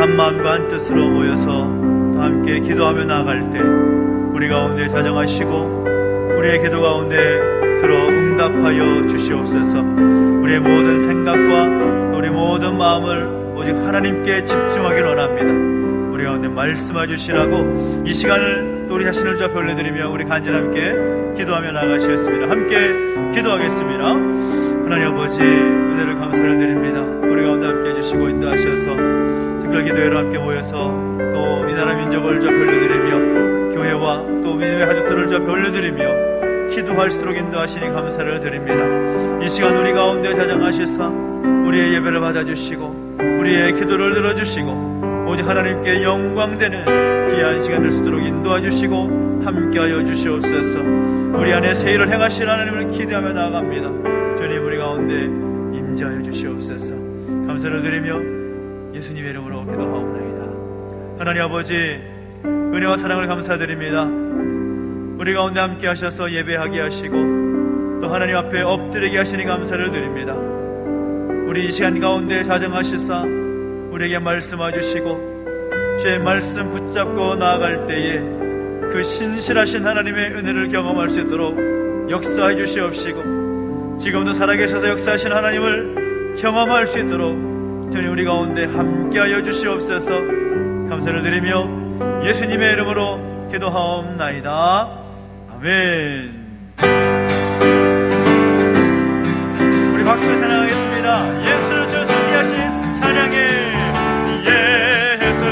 한마음과 한뜻으로 모여서 또 함께 기도하며 나아갈 때 우리 가운데 자정하시고 우리의 기도 가운데 들어 응답하여 주시옵소서. 우리의 모든 생각과 우리 모든 마음을 오직 하나님께 집중하길 원합니다. 우리 가운데 말씀해 주시라고 이 시간을 또 우리 자신을 잡혀 올려드리며 우리 간절히 함께 기도하며 나가시겠습니다. 함께 기도하겠습니다. 하나님 아버지, 은혜를 감사를 드립니다. 우리 가운데 함께 해주시고 인도하셔서 특별 기도회로 함께 모여서 또 이 나라 민족을 잡혀 올려드리며 교회와 또 믿음의 가족들을 잡혀 올려드리며 기도할 수 있도록 인도하시니 감사를 드립니다. 이 시간 우리 가운데 자정하시사 우리의 예배를 받아주시고 우리의 기도를 들어주시고 오직 하나님께 영광되는 귀한 시간 될 수 있도록 인도하주시고 함께하여 주시옵소서. 우리 안에 새 일을 행하실 하나님을 기대하며 나아갑니다. 주님, 우리 가운데 임재하여 주시옵소서. 감사를 드리며 예수님의 이름으로 기도하옵나이다. 하나님 아버지, 은혜와 사랑을 감사드립니다. 우리 가운데 함께 하셔서 예배하게 하시고 또 하나님 앞에 엎드리게 하시니 감사를 드립니다. 우리 이 시간 가운데 자정하시사 우리에게 말씀해 주시고 주의 말씀 붙잡고 나아갈 때에 그 신실하신 하나님의 은혜를 경험할 수 있도록 역사해 주시옵시고 지금도 살아계셔서 역사하신 하나님을 경험할 수 있도록 주님 우리 가운데 함께하여 주시옵소서. 감사를 드리며 예수님의 이름으로 기도하옵나이다. 아멘. 우리 박수 찬양하겠습니다. 예수 주 승리하신 찬양해. 예수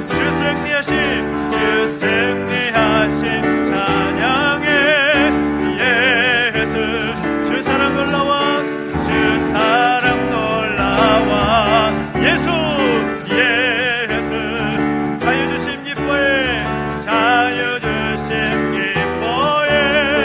주 승리하신 주 승리하신 찬양해. 예수 주 사랑 놀라와 주 사랑 놀라와 예수 자유 주심 기뻐해 자유 주심 기뻐해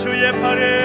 주의 팔에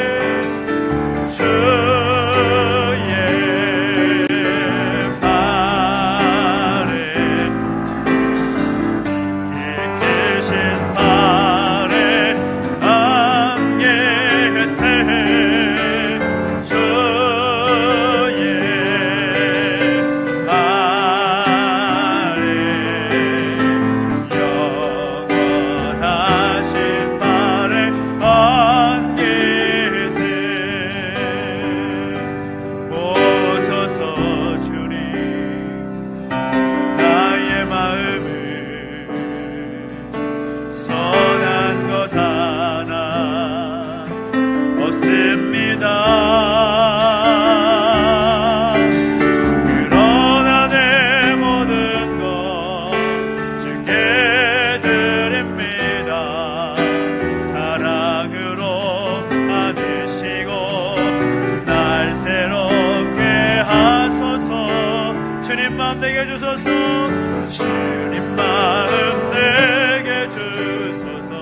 주님 마음 내게 주소서.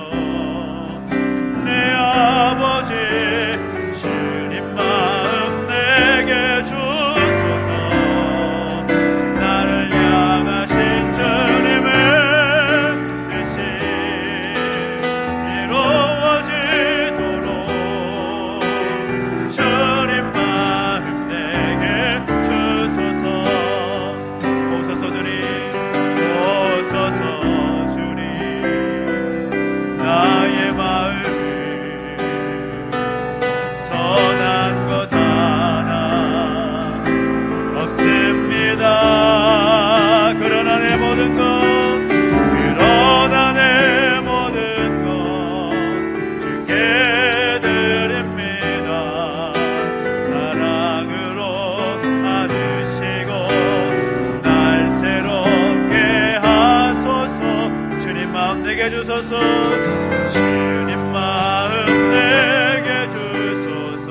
내 아버지 주님 마음 내게 주소서. 나를 향하신 주님의 뜻이 이루어지도록 주님 마음 내게 주소서. 오소서 주님, 오소서 주님, 나의 마음을 선한 것 하나 없습니다. 그러나 내 모든 것, 그러나 내 모든 것 주께 드립니다. 사랑으로 안으시고 날 새롭게 하소서. 주님 마음 내게 주소서. 주님 마음 내게 주소서.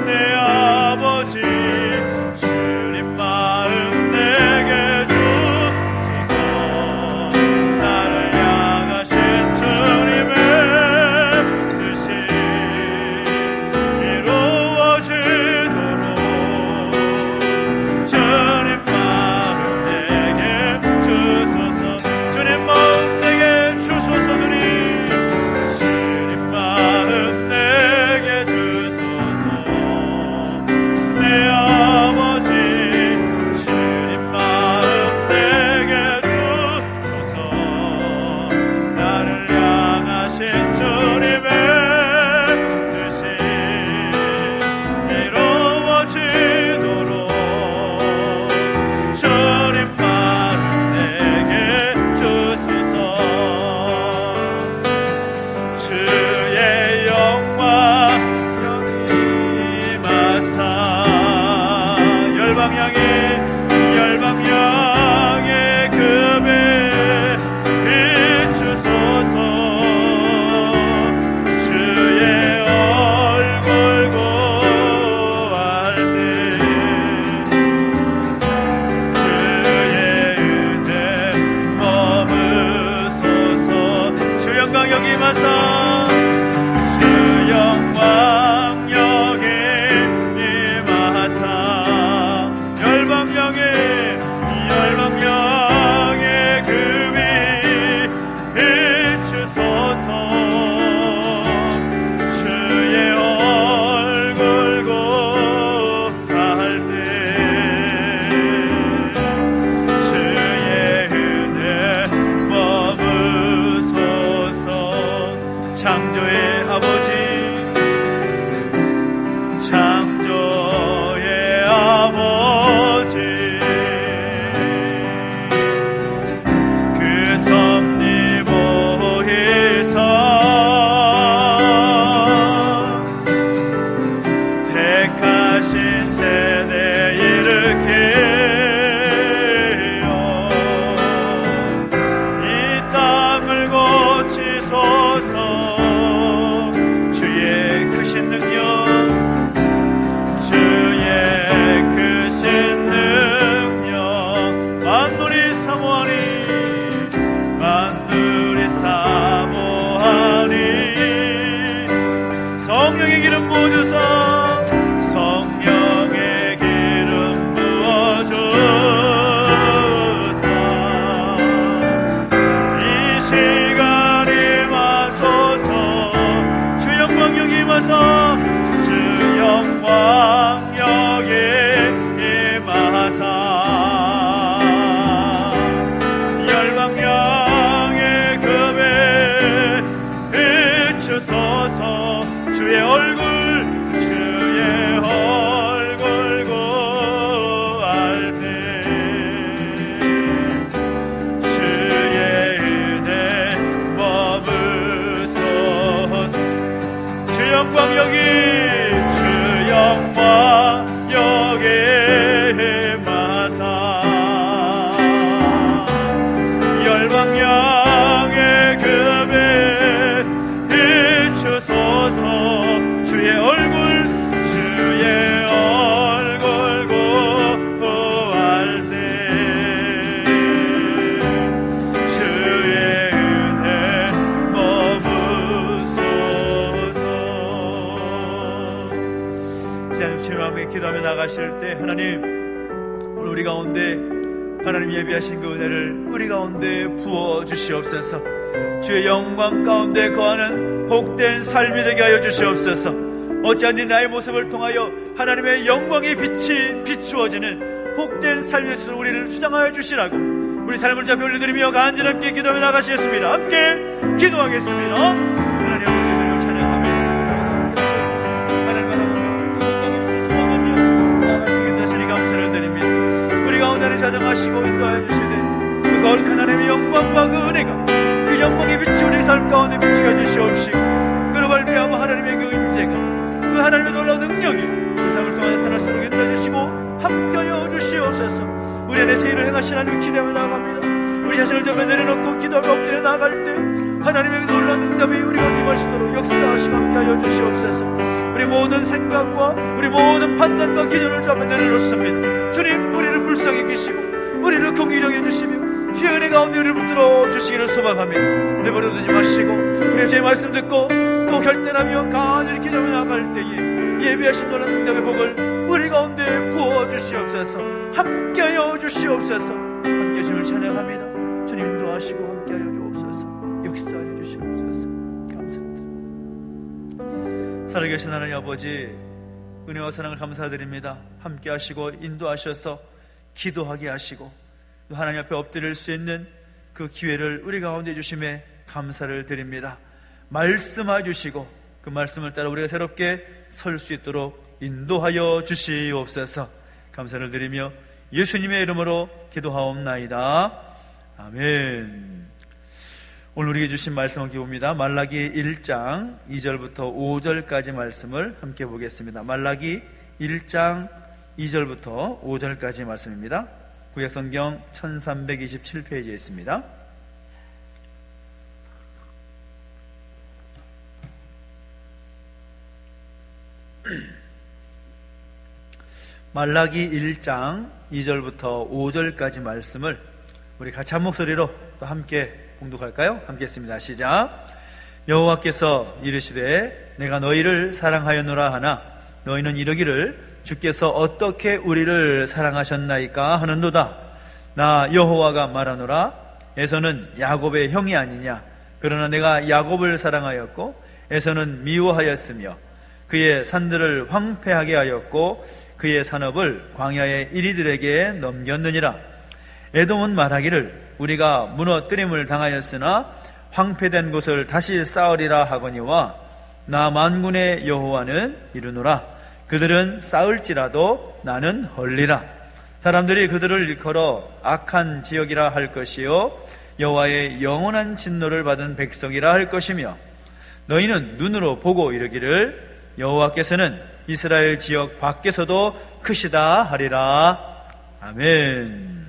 내 아버지 주님 마음 내게 주소서. 나를 향하신 주님의 뜻이 이루어지도록 주님 마음 내게 주소서. 주님 마음 내게 주소서. 주님 성령의 기름 부어주사 성령의 기름 부어주사 이 시간에 마소서 주 영광 여기 임하사 주 영광 여기 임하사 열방명의 금에 비추소서 주의 얼굴 구할 때 주의 은혜 머무소서 주 영광 여기 주 영광 여기 임하사 열방명의 금에 비추소서 주의 얼굴 구할 때 주의 은혜 머무소서. 주님과 함께 기도하며 나가실 때 하나님 오늘 우리 가운데 하나님 예비하신 그 은혜를 우리 가운데 부어주시옵소서. 주의 영광 가운데 거하는 복된 삶이 되게 하여 주시옵소서. 어찌하니 나의 모습을 통하여 하나님의 영광의 빛이 비추어지는 복된 삶에서 우리를 주장하여 주시라고 우리 삶을 잡혀 올려드리며 간절함께 기도하며 나가시겠습니다. 함께 기도하겠습니다. 하나님 아버지 주님을 찬양하며 하나님 바라보며 영광의 빛을 소망하며 나아갈 수 있는 다시니 감사를 드립니다. 우리 가운데를 자정하시고 인도하여 주시되 그 거룩한 하나님의 영광과 그 은혜가 그 영광의 빛이 우리 삶 가운데 비추어 주시옵시고 그로 말미암아 하나님의 그 임재가 그 하나님의 놀라운 능력이 우리 삶을 통해 나타날수록 인도해 주시고 함께하여 주시옵소서. 우리 안에 새 일을 행하신 하나님을 기대하며 나아갑니다. 우리 자신을 잡아 내려놓고 기도하며 엎드려 나아갈 때 하나님의 놀라운 응답이 우리가 임하시도록 역사하시고 함께하여 주시옵소서. 우리 모든 생각과 우리 모든 판단과 기준을 잡아 내려놓습니다. 주님 우리를 불쌍히 여기시고 우리를 긍휼히 여겨주시며 주의 은혜 가운데 우리를 붙들어 주시기를 소망하며 내버려두지 마시고 우리의 주의 말씀 듣고 또 결단하며 간절히 기도하며 나아갈 때에 예비하신 놀라운 응답의 복을 우리 가운데 부어주시옵소서. 함께하여 주시옵소서. 함께 주님을 찬양합니다. 주님 인도하시고 함께하여 주옵소서. 역사하여 주시옵소서. 감사합니다. 살아계신 하나님 아버지 은혜와 사랑을 감사드립니다. 함께하시고 인도하셔서 기도하게 하시고 또 하나님 앞에 엎드릴 수 있는 그 기회를 우리 가운데 주심에 감사를 드립니다. 말씀해 주시고 그 말씀을 따라 우리가 새롭게 설 수 있도록 인도하여 주시옵소서. 감사를 드리며 예수님의 이름으로 기도하옵나이다. 아멘. 오늘 우리에게 주신 말씀 함께 봅니다. 말라기 1장 2절부터 5절까지 말씀을 함께 보겠습니다. 말라기 1장 2절부터 5절까지 말씀입니다. 구약성경 1327페이지에 있습니다. 말라기 1장 2절부터 5절까지 말씀을 우리 같이 한 목소리로 또 함께 공독할까요? 함께 했습니다. 시작. 여호와께서 이르시되 내가 너희를 사랑하였노라 하나 너희는 이르기를 주께서 어떻게 우리를 사랑하셨나이까 하는도다. 나 여호와가 말하노라 에서는 야곱의 형이 아니냐. 그러나 내가 야곱을 사랑하였고 에서는 미워하였으며 그의 산들을 황폐하게 하였고 그의 산업을 광야의 이리들에게 넘겼느니라. 에돔은 말하기를 우리가 무너뜨림을 당하였으나 황폐된 곳을 다시 쌓으리라 하거니와 나 만군의 여호와는 이르노라. 그들은 쌓을지라도 나는 헐리라. 사람들이 그들을 일컬어 악한 지역이라 할 것이요 여호와의 영원한 진노를 받은 백성이라 할 것이며 너희는 눈으로 보고 이르기를 여호와께서는 이스라엘 지역 밖에서도 크시다 하리라. 아멘.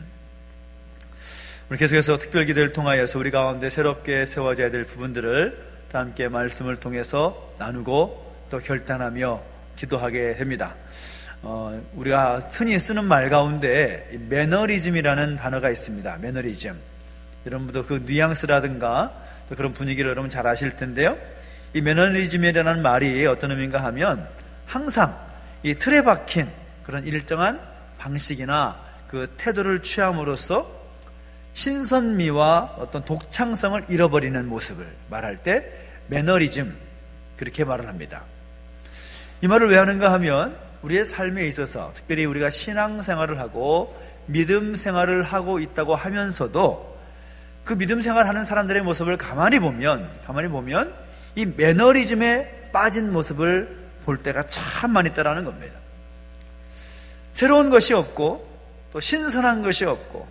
우리 계속해서 특별 기도를 통하여서 우리 가운데 새롭게 세워져야 될 부분들을 다 함께 말씀을 통해서 나누고 또 결단하며 기도하게 됩니다. 우리가 흔히 쓰는 말 가운데 매너리즘이라는 단어가 있습니다. 매너리즘. 여러분도 그 뉘앙스라든가 또 그런 분위기를 여러분 잘 아실 텐데요. 이 매너리즘이라는 말이 어떤 의미인가 하면 항상 이 틀에 박힌 그런 일정한 방식이나 그 태도를 취함으로써 신선미와 어떤 독창성을 잃어버리는 모습을 말할 때 매너리즘, 그렇게 말을 합니다. 이 말을 왜 하는가 하면 우리의 삶에 있어서 특별히 우리가 신앙생활을 하고 믿음 생활을 하고 있다고 하면서도 그 믿음 생활하는 사람들의 모습을 가만히 보면 이 매너리즘에 빠진 모습을 볼 때가 참 많이 있다라는 겁니다. 새로운 것이 없고 또 신선한 것이 없고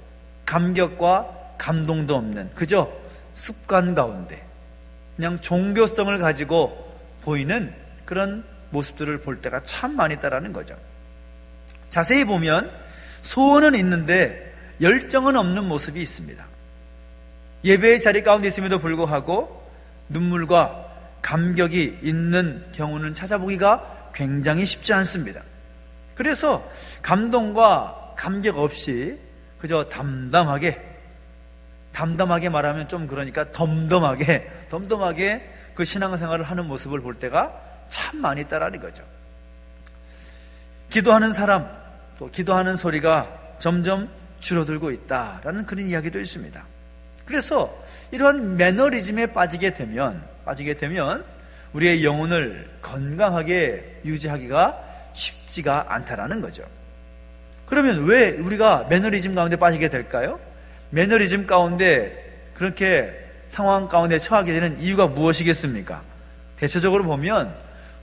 감격과 감동도 없는 그저 습관 가운데 그냥 종교성을 가지고 보이는 그런 모습들을 볼 때가 참 많이 있다라는 거죠. 자세히 보면 소원은 있는데 열정은 없는 모습이 있습니다. 예배의 자리 가운데 있음에도 불구하고 눈물과 감격이 있는 경우는 찾아보기가 굉장히 쉽지 않습니다. 그래서 감동과 감격 없이 그저 담담하게 말하면 좀 그러니까 덤덤하게 그 신앙생활을 하는 모습을 볼 때가 참 많이 있다라는 거죠. 기도하는 사람, 또 기도하는 소리가 점점 줄어들고 있다라는 그런 이야기도 있습니다. 그래서 이러한 매너리즘에 빠지게 되면 우리의 영혼을 건강하게 유지하기가 쉽지가 않다라는 거죠. 그러면 왜 우리가 매너리즘 가운데 빠지게 될까요? 매너리즘 가운데 그렇게 상황 가운데 처하게 되는 이유가 무엇이겠습니까? 대체적으로 보면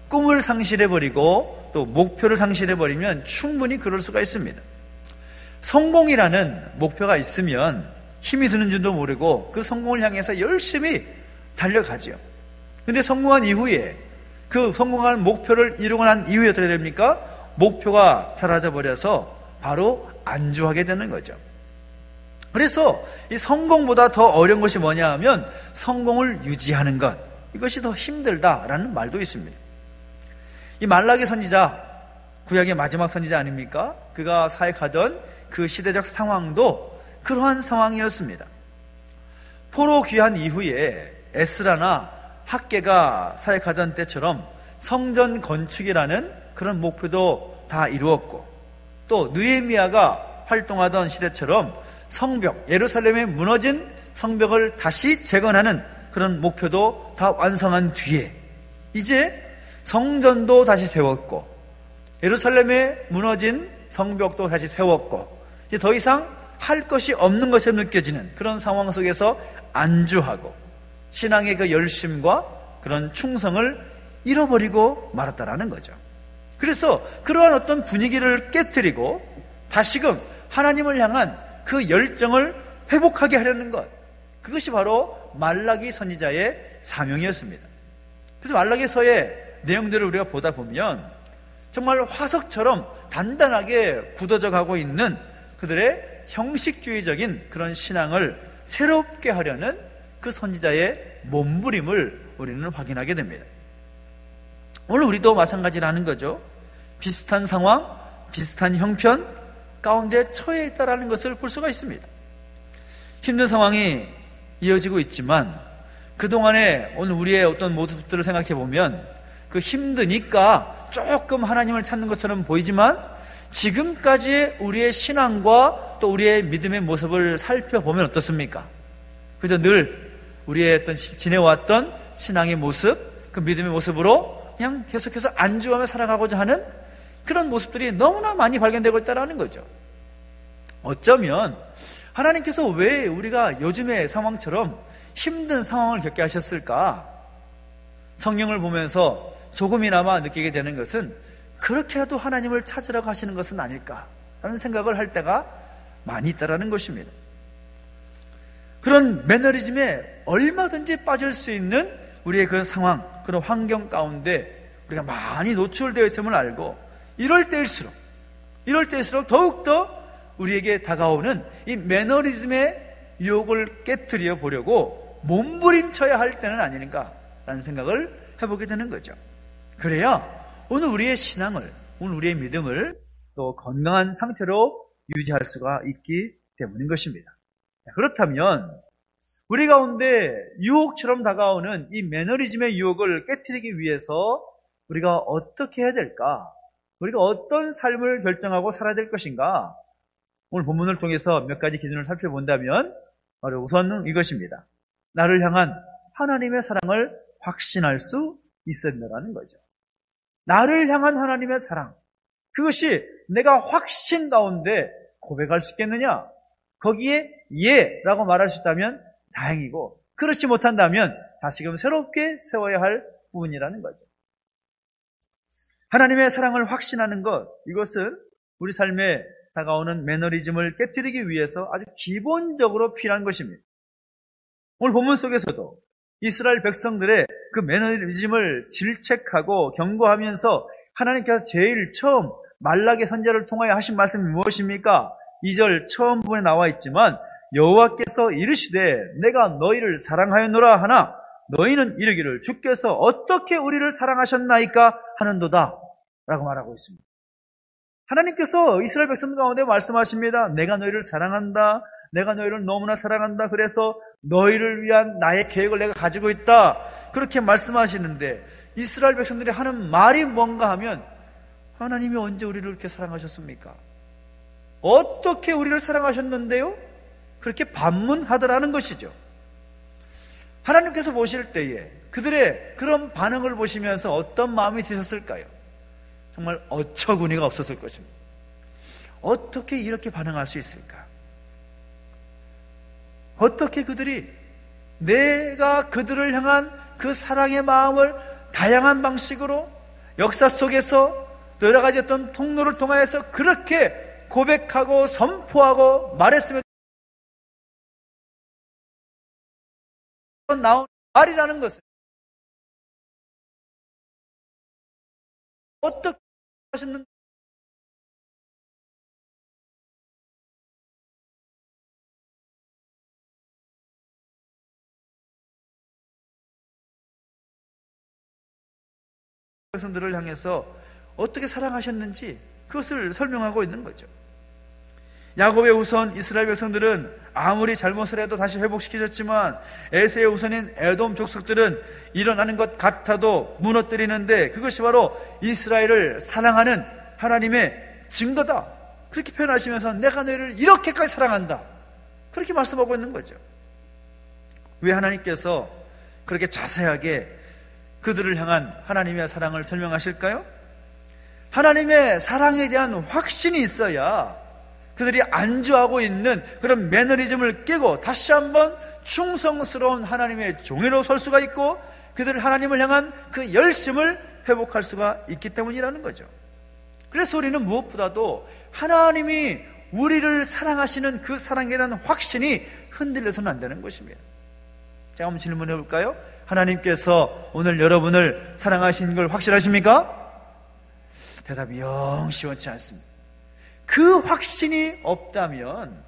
꿈을 상실해버리고 또 목표를 상실해버리면 충분히 그럴 수가 있습니다. 성공이라는 목표가 있으면 힘이 드는 줄도 모르고 그 성공을 향해서 열심히 달려가죠. 근데 성공한 이후에 그 성공한 목표를 이루고 난 이후에 어떻게 됩니까? 목표가 사라져버려서 바로 안주하게 되는 거죠. 그래서 이 성공보다 더 어려운 것이 뭐냐 하면 성공을 유지하는 것, 이것이 더 힘들다라는 말도 있습니다. 이 말라기 선지자, 구약의 마지막 선지자 아닙니까? 그가 사역하던 그 시대적 상황도 그러한 상황이었습니다. 포로 귀환 이후에 에스라나 학개가 사역하던 때처럼 성전 건축이라는 그런 목표도 다 이루었고, 또 느헤미야가 활동하던 시대처럼 성벽, 예루살렘에 무너진 성벽을 다시 재건하는 그런 목표도 다 완성한 뒤에 이제 성전도 다시 세웠고 예루살렘에 무너진 성벽도 다시 세웠고 이제 더 이상 할 것이 없는 것처럼 느껴지는 그런 상황 속에서 안주하고 신앙의 그 열심과 그런 충성을 잃어버리고 말았다라는 거죠. 그래서 그러한 어떤 분위기를 깨뜨리고 다시금 하나님을 향한 그 열정을 회복하게 하려는 것, 그것이 바로 말라기 선지자의 사명이었습니다. 그래서 말라기서의 내용들을 우리가 보다 보면 정말 화석처럼 단단하게 굳어져 가고 있는 그들의 형식주의적인 그런 신앙을 새롭게 하려는 그 선지자의 몸부림을 우리는 확인하게 됩니다. 오늘 우리도 마찬가지라는 거죠. 비슷한 상황, 비슷한 형편 가운데 처해 있다는 것을 볼 수가 있습니다. 힘든 상황이 이어지고 있지만 그동안에 오늘 우리의 어떤 모습들을 생각해 보면 그 힘드니까 조금 하나님을 찾는 것처럼 보이지만 지금까지의 우리의 신앙과 또 우리의 믿음의 모습을 살펴보면 어떻습니까? 그저 늘 우리의 어떤 지내왔던 신앙의 모습, 그 믿음의 모습으로 그냥 계속해서 안주하며 살아가고자 하는 그런 모습들이 너무나 많이 발견되고 있다는 거죠. 어쩌면 하나님께서 왜 우리가 요즘의 상황처럼 힘든 상황을 겪게 하셨을까? 성경을 보면서 조금이나마 느끼게 되는 것은 그렇게라도 하나님을 찾으라고 하시는 것은 아닐까라는 생각을 할 때가 많이 있다는 것입니다. 그런 매너리즘에 얼마든지 빠질 수 있는 우리의 그런 상황, 그런 환경 가운데 우리가 많이 노출되어 있음을 알고 이럴 때일수록 더욱더 우리에게 다가오는 이 매너리즘의 유혹을 깨트려 보려고 몸부림쳐야 할 때는 아닌가라는 생각을 해보게 되는 거죠. 그래야 오늘 우리의 신앙을, 오늘 우리의 믿음을 또 건강한 상태로 유지할 수가 있기 때문인 것입니다. 그렇다면 우리 가운데 유혹처럼 다가오는 이 매너리즘의 유혹을 깨트리기 위해서 우리가 어떻게 해야 될까? 우리가 어떤 삶을 결정하고 살아야 될 것인가? 오늘 본문을 통해서 몇 가지 기준을 살펴본다면 바로 우선은 이것입니다. 나를 향한 하나님의 사랑을 확신할 수 있어야 된다는 거죠. 나를 향한 하나님의 사랑, 그것이 내가 확신 가운데 고백할 수 있겠느냐? 거기에 예라고 말할 수 있다면 다행이고, 그렇지 못한다면 다시금 새롭게 세워야 할 부분이라는 거죠. 하나님의 사랑을 확신하는 것, 이것은 우리 삶에 다가오는 매너리즘을 깨뜨리기 위해서 아주 기본적으로 필요한 것입니다. 오늘 본문 속에서도 이스라엘 백성들의 그 매너리즘을 질책하고 경고하면서 하나님께서 제일 처음 말라기 선지자를 통하여 하신 말씀이 무엇입니까? 2절 처음 부분에 나와 있지만 여호와께서 이르시되 내가 너희를 사랑하였노라 하나 너희는 이르기를 주께서 어떻게 우리를 사랑하셨나이까 하는도다 라고 말하고 있습니다. 하나님께서 이스라엘 백성 가운데 말씀하십니다. 내가 너희를 사랑한다. 내가 너희를 너무나 사랑한다. 그래서 너희를 위한 나의 계획을 내가 가지고 있다. 그렇게 말씀하시는데 이스라엘 백성들이 하는 말이 뭔가 하면 하나님이 언제 우리를 그렇게 사랑하셨습니까? 어떻게 우리를 사랑하셨는데요? 그렇게 반문하더라는 것이죠. 하나님께서 보실 때에 그들의 그런 반응을 보시면서 어떤 마음이 드셨을까요? 정말 어처구니가 없었을 것입니다. 어떻게 이렇게 반응할 수 있을까? 어떻게 그들이 내가 그들을 향한 그 사랑의 마음을 다양한 방식으로 역사 속에서 여러 가지 어떤 통로를 통하여서 그렇게 고백하고 선포하고 말했으면 나온 말이라는 것은 어떻게 하셨는지 백성들을 향해서 어떻게 사랑하셨는지 그것을 설명하고 있는 거죠. 야곱의 후손 이스라엘 백성들은 아무리 잘못을 해도 다시 회복시키셨지만 에세의 후손인 에돔 족속들은 일어나는 것 같아도 무너뜨리는데 그것이 바로 이스라엘을 사랑하는 하나님의 증거다. 그렇게 표현하시면서 내가 너희를 이렇게까지 사랑한다. 그렇게 말씀하고 있는 거죠. 왜 하나님께서 그렇게 자세하게 그들을 향한 하나님의 사랑을 설명하실까요? 하나님의 사랑에 대한 확신이 있어야 그들이 안주하고 있는 그런 매너리즘을 깨고 다시 한번 충성스러운 하나님의 종으로 설 수가 있고 그들 하나님을 향한 그 열심을 회복할 수가 있기 때문이라는 거죠. 그래서 우리는 무엇보다도 하나님이 우리를 사랑하시는 그 사랑에 대한 확신이 흔들려서는 안 되는 것입니다. 제가 한번 질문해 볼까요? 하나님께서 오늘 여러분을 사랑하시는 걸 확실하십니까? 대답이 영 시원치 않습니다. 그 확신이 없다면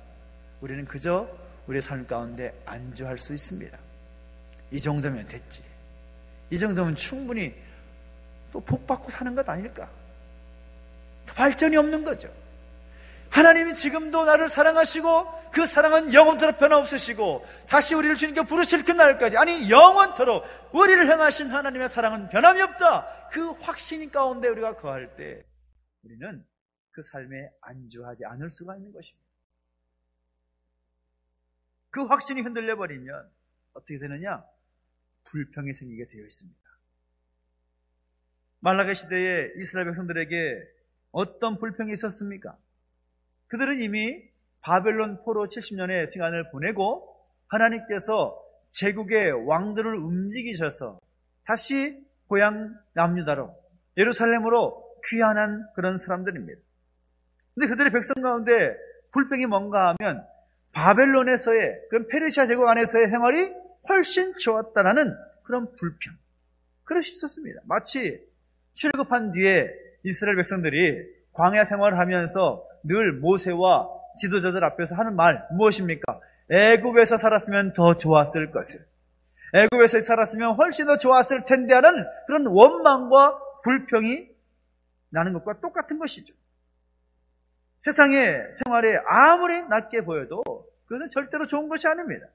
우리는 그저 우리의 삶 가운데 안주할 수 있습니다. 이 정도면 됐지. 이 정도면 충분히 또 복받고 사는 것 아닐까? 발전이 없는 거죠. 하나님이 지금도 나를 사랑하시고 그 사랑은 영원토록 변함없으시고 다시 우리를 주님께 부르실 그날까지, 아니 영원토록 우리를 향하신 하나님의 사랑은 변함이 없다. 그 확신 가운데 우리가 거할 때 우리는 그 삶에 안주하지 않을 수가 있는 것입니다. 그 확신이 흔들려 버리면 어떻게 되느냐? 불평이 생기게 되어 있습니다. 말라기 시대에 이스라엘 백성들에게 어떤 불평이 있었습니까? 그들은 이미 바벨론 포로 70년의 시간을 보내고 하나님께서 제국의 왕들을 움직이셔서 다시 고향 남유다로 예루살렘으로 귀환한 그런 사람들입니다. 근데 그들의 백성 가운데 불평이 뭔가 하면 바벨론에서의 그런 페르시아 제국 안에서의 생활이 훨씬 좋았다라는 그런 불평, 그럴 수 있었습니다. 마치 출애굽한 뒤에 이스라엘 백성들이 광야 생활을 하면서 늘 모세와 지도자들 앞에서 하는 말 무엇입니까? 애굽에서 살았으면 더 좋았을 것을, 애굽에서 살았으면 훨씬 더 좋았을 텐데 하는 그런 원망과 불평이 나는 것과 똑같은 것이죠. 세상의 생활에 아무리 낮게 보여도 그것은 절대로 좋은 것이 아닙니다.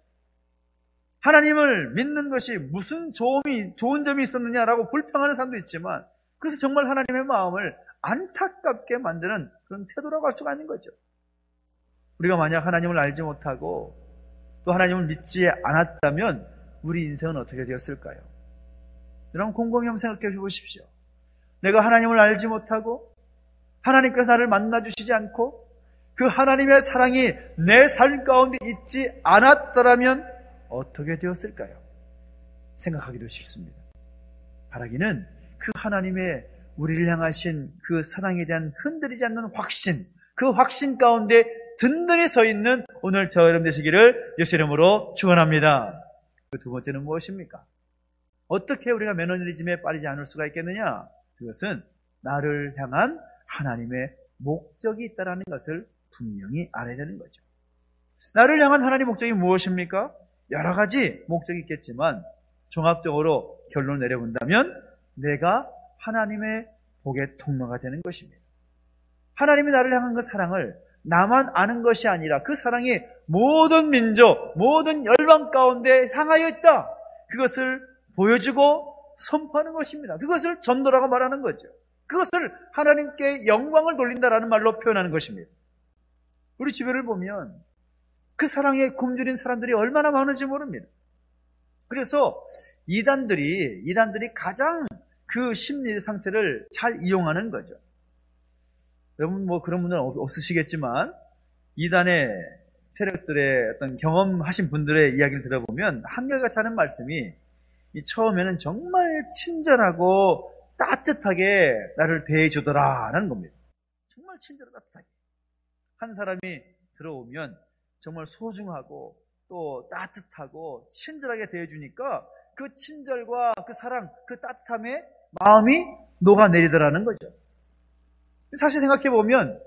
하나님을 믿는 것이 무슨 좋은 점이 있었느냐라고 불평하는 사람도 있지만, 그래서 정말 하나님의 마음을 안타깝게 만드는 그런 태도라고 할 수가 있는 거죠. 우리가 만약 하나님을 알지 못하고 또 하나님을 믿지 않았다면 우리 인생은 어떻게 되었을까요? 여러분, 곰곰이 한번 생각해 보십시오. 내가 하나님을 알지 못하고 하나님께서 나를 만나주시지 않고 그 하나님의 사랑이 내 삶 가운데 있지 않았더라면 어떻게 되었을까요? 생각하기도 쉽습니다. 바라기는 그 하나님의 우리를 향하신 그 사랑에 대한 흔들리지 않는 확신, 그 확신 가운데 든든히 서 있는 오늘 저 여러분 되시기를 예수 이름으로 축원합니다. 그 두 번째는 무엇입니까? 어떻게 우리가 매너리즘에 빠지지 않을 수가 있겠느냐? 그것은 나를 향한 하나님의 목적이 있다는 것을 분명히 알아야 되는 거죠. 나를 향한 하나님의 목적이 무엇입니까? 여러 가지 목적이 있겠지만 종합적으로 결론을 내려본다면 내가 하나님의 복의 통로가 되는 것입니다. 하나님이 나를 향한 그 사랑을 나만 아는 것이 아니라 그 사랑이 모든 민족, 모든 열방 가운데 향하여 있다. 그것을 보여주고 선포하는 것입니다. 그것을 전도라고 말하는 거죠. 그것을 하나님께 영광을 돌린다라는 말로 표현하는 것입니다. 우리 주변을 보면 그 사랑에 굶주린 사람들이 얼마나 많은지 모릅니다. 그래서 이단들이 가장 그 심리 상태를 잘 이용하는 거죠. 여러분 뭐 그런 분들은 없으시겠지만 이단의 세력들의 어떤 경험하신 분들의 이야기를 들어보면 한결같이 하는 말씀이 처음에는 정말 친절하고 따뜻하게 나를 대해주더라라는 겁니다. 정말 친절하고 따뜻하게. 한 사람이 들어오면 정말 소중하고 또 따뜻하고 친절하게 대해주니까 그 친절과 그 사랑, 그 따뜻함에 마음이 녹아내리더라는 거죠. 사실 생각해보면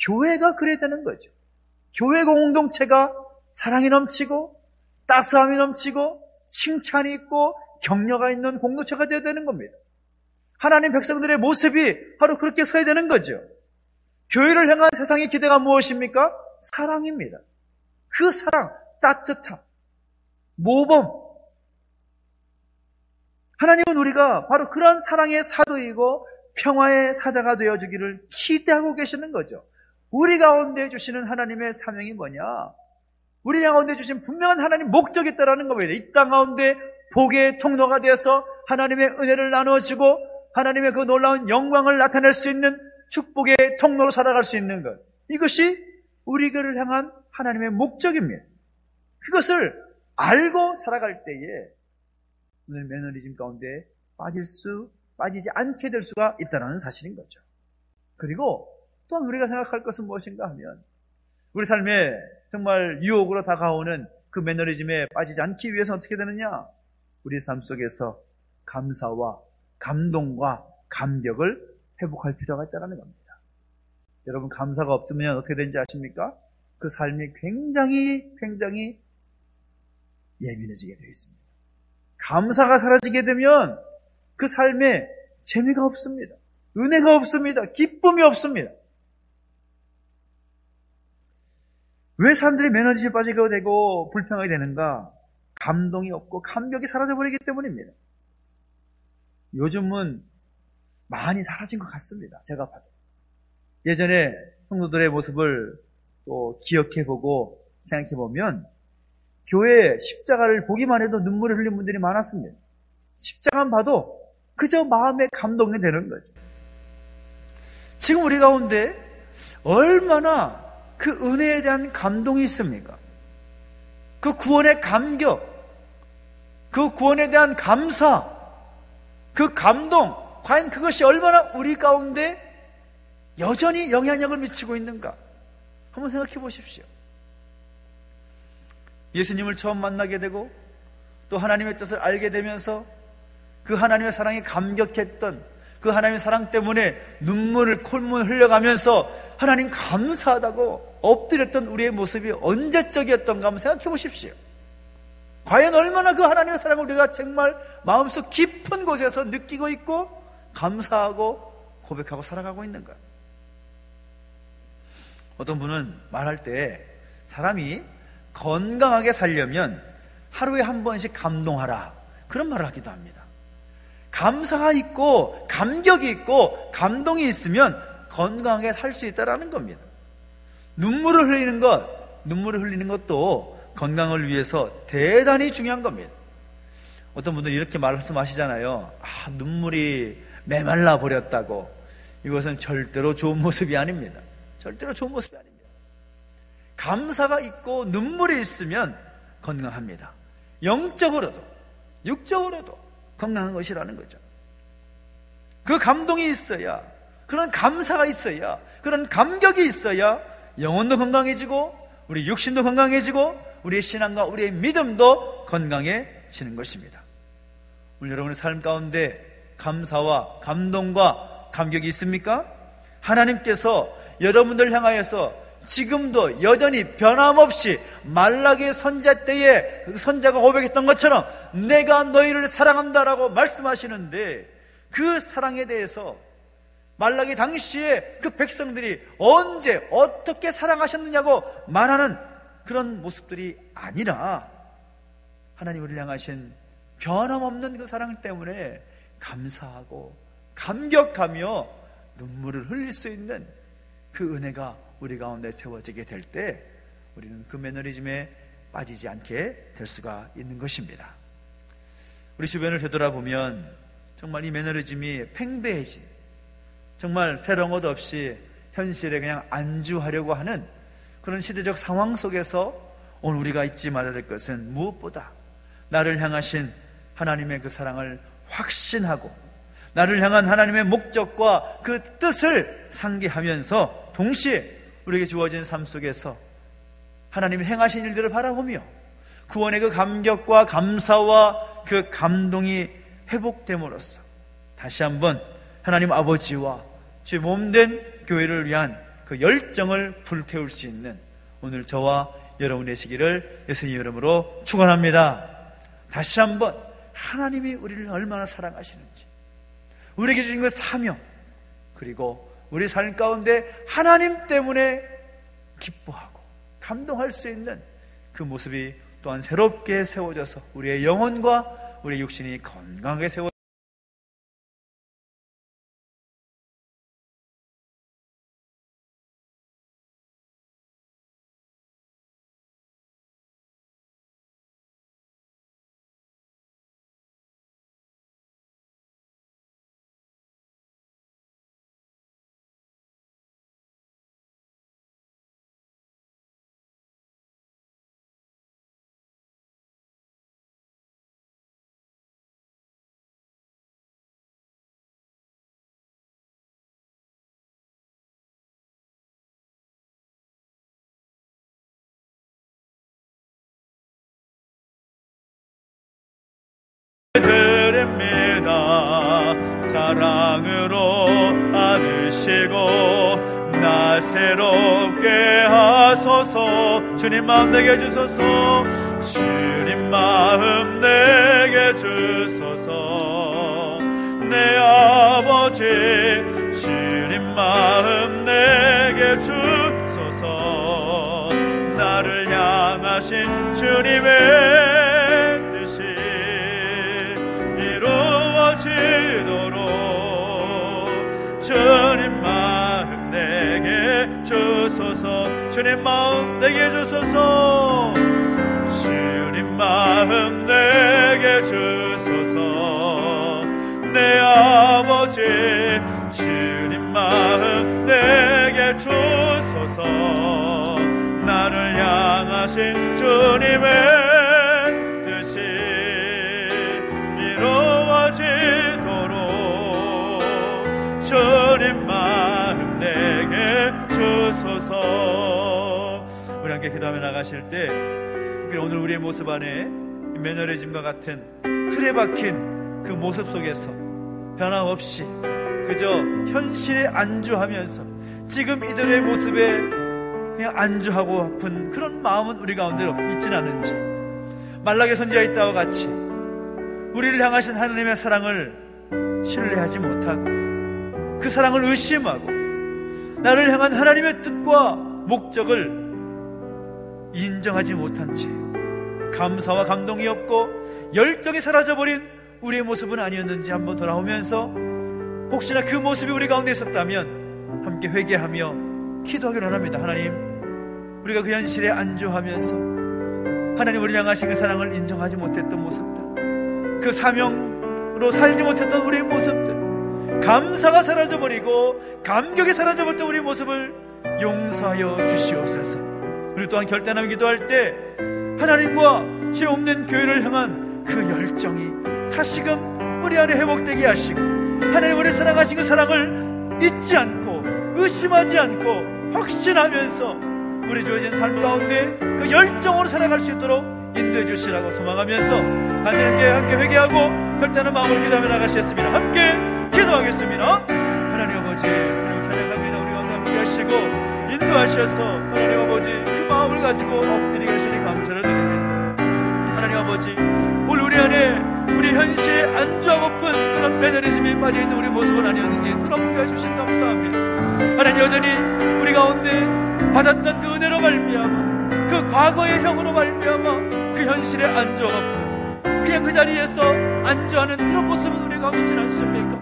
교회가 그래야 되는 거죠. 교회 공동체가 사랑이 넘치고 따스함이 넘치고 칭찬이 있고 격려가 있는 공동체가 되어야 되는 겁니다. 하나님 백성들의 모습이 바로 그렇게 서야 되는 거죠. 교회를 향한 세상의 기대가 무엇입니까? 사랑입니다. 그 사랑, 따뜻함, 모범. 하나님은 우리가 바로 그런 사랑의 사도이고 평화의 사자가 되어주기를 기대하고 계시는 거죠. 우리 가운데 주시는 하나님의 사명이 뭐냐? 우리 가운데 주신 분명한 하나님 목적이 있다는 겁니다. 이 땅 가운데 복의 통로가 되어서 하나님의 은혜를 나눠주고 하나님의 그 놀라운 영광을 나타낼 수 있는 축복의 통로로 살아갈 수 있는 것. 이것이 우리를 향한 하나님의 목적입니다. 그것을 알고 살아갈 때에 오늘 매너리즘 가운데 빠지지 않게 될 수가 있다는 사실인 거죠. 그리고 또한 우리가 생각할 것은 무엇인가 하면 우리 삶에 정말 유혹으로 다가오는 그 매너리즘에 빠지지 않기 위해서는 어떻게 되느냐? 우리 삶 속에서 감사와 감동과 감격을 회복할 필요가 있다는 겁니다. 여러분 감사가 없으면 어떻게 되는지 아십니까? 그 삶이 굉장히 예민해지게 되어 있습니다. 감사가 사라지게 되면 그 삶에 재미가 없습니다. 은혜가 없습니다. 기쁨이 없습니다. 왜 사람들이 매너리즘에 빠지게 되고 불평하게 되는가? 감동이 없고 감격이 사라져버리기 때문입니다. 요즘은 많이 사라진 것 같습니다. 제가 봐도. 예전에 성도들의 모습을 또 기억해보고 생각해보면 교회 십자가를 보기만 해도 눈물을 흘린 분들이 많았습니다. 십자가만 봐도 그저 마음에 감동이 되는 거죠. 지금 우리 가운데 얼마나 그 은혜에 대한 감동이 있습니까? 그 구원의 감격, 그 구원에 대한 감사, 그 감동, 과연 그것이 얼마나 우리 가운데 여전히 영향력을 미치고 있는가? 한번 생각해 보십시오. 예수님을 처음 만나게 되고 또 하나님의 뜻을 알게 되면서 그 하나님의 사랑에 감격했던 그 하나님의 사랑 때문에 콧물을 흘려가면서 하나님 감사하다고 엎드렸던 우리의 모습이 언제적이었던가 한번 생각해 보십시오. 과연 얼마나 그 하나님의 사랑을 우리가 정말 마음속 깊은 곳에서 느끼고 있고 감사하고 고백하고 살아가고 있는가? 어떤 분은 말할 때 사람이 건강하게 살려면 하루에 한 번씩 감동하라, 그런 말을 하기도 합니다. 감사가 있고 감격이 있고 감동이 있으면 건강하게 살 수 있다는 겁니다. 눈물을 흘리는 것도 건강을 위해서 대단히 중요한 겁니다. 어떤 분들이 이렇게 말씀하시잖아요. 눈물이 메말라 버렸다고. 이것은 절대로 좋은 모습이 아닙니다. 절대로 좋은 모습이 아닙니다. 감사가 있고 눈물이 있으면 건강합니다. 영적으로도 육적으로도 건강한 것이라는 거죠. 그 감동이 있어야, 그런 감사가 있어야, 그런 감격이 있어야 영혼도 건강해지고 우리 육신도 건강해지고 우리의 신앙과 우리의 믿음도 건강해지는 것입니다. 오늘 여러분의 삶 가운데 감사와 감동과 감격이 있습니까? 하나님께서 여러분들 향하여서 지금도 여전히 변함없이 말라기 선자 때에 선자가 고백했던 것처럼 내가 너희를 사랑한다라고 말씀하시는데, 그 사랑에 대해서 말라기 당시에 그 백성들이 언제 어떻게 사랑하셨느냐고 말하는 그런 모습들이 아니라, 하나님 우리를 향하신 변함없는 그 사랑 때문에 감사하고 감격하며 눈물을 흘릴 수 있는 그 은혜가 우리 가운데 세워지게 될 때 우리는 그 매너리즘에 빠지지 않게 될 수가 있는 것입니다. 우리 주변을 되돌아보면 정말 이 매너리즘이 팽배해진, 정말 새로운 것 없이 현실에 그냥 안주하려고 하는 그런 시대적 상황 속에서 오늘 우리가 잊지 말아야 될 것은 무엇보다 나를 향하신 하나님의 그 사랑을 확신하고 나를 향한 하나님의 목적과 그 뜻을 상기하면서 동시에 우리에게 주어진 삶 속에서 하나님이 행하신 일들을 바라보며 구원의 그 감격과 감사와 그 감동이 회복됨으로써 다시 한번 하나님 아버지와 주의 몸된 교회를 위한 그 열정을 불태울 수 있는 오늘 저와 여러분 되시기를 예수님 이름으로 축원합니다. 다시 한번 하나님이 우리를 얼마나 사랑하시는지, 우리에게 주신 그 사명, 그리고 우리 삶 가운데 하나님 때문에 기뻐하고 감동할 수 있는 그 모습이 또한 새롭게 세워져서 우리의 영혼과 우리의 육신이 건강하게 세워져 드립니다. 사랑으로 안으시고 나 새롭게 하소서. 주님 마음 내게 주소서. 주님 마음 내게 주소서. 내 아버지 주님 마음 내게 주소서. 나를 향하신 주님의 뜻이 이루어지도록 주님 마음 내게 주소서. 주님 마음 내게 주소서. 주님 마음 내게 주소서. 내 아버지 주님 마음 내게 주소서. 나를 향하신 주님의 뜻이 이루어지도록 주님 마음 내게 주소서. 우리 함께 기도하며 나가실 때 오늘 우리의 모습 안에 매너리즘과 같은 틀에 박힌 그 모습 속에서 변함없이 그저 현실에 안주하면서 지금 이들의 모습에 그냥 안주하고 아픈 그런 마음은 우리 가운데 있지는 않은지, 말라기 선지자의 때와 같이 우리를 향하신 하나님의 사랑을 신뢰하지 못하고 그 사랑을 의심하고 나를 향한 하나님의 뜻과 목적을 인정하지 못한 채 감사와 감동이 없고 열정이 사라져버린 우리의 모습은 아니었는지 한번 돌아오면서 혹시나 그 모습이 우리 가운데 있었다면 함께 회개하며 기도하기로 합니다. 하나님, 우리가 그 현실에 안주하면서 하나님 우리 향하신 그 사랑을 인정하지 못했던 모습들, 그 사명으로 살지 못했던 우리의 모습들, 감사가 사라져버리고 감격이 사라져버렸던 우리의 모습을 용서하여 주시옵소서. 우리 또한 결단하며 기도할 때 하나님과 죄 없는 교회를 향한 그 열정이 다시금 우리 안에 회복되게 하시고, 하나님 우리 사랑하신 그 사랑을 잊지 않고 의심하지 않고 확신하면서 우리 주어진 삶 가운데 그 열정으로 살아갈 수 있도록 인도해 주시라고 소망하면서 함께 회개하고 결단한 마음으로 기도하며 나가시겠습니다. 함께 기도하겠습니다. 하나님 아버지, 주님 찬양합니다. 우리 가운데 함께 하시고 인도하셔서 하나님 아버지 그 마음을 가지고 엎드리게 하시니 감사를 드립니다. 하나님 아버지, 오늘 우리 안에 우리 현실에 안주하고픈 그런 매너리즘이 빠져있는 우리 모습은 아니었는지 돌아보게 해주신 감사합니다. 하나님, 여전히 우리 가운데 받았던 그 은혜로 말미암아, 그 과거의 형으로 말미암아 그 현실에 안주하고픈 그냥 그 자리에서 안주하는 그런 모습은 우리 가운데 있지 않습니까?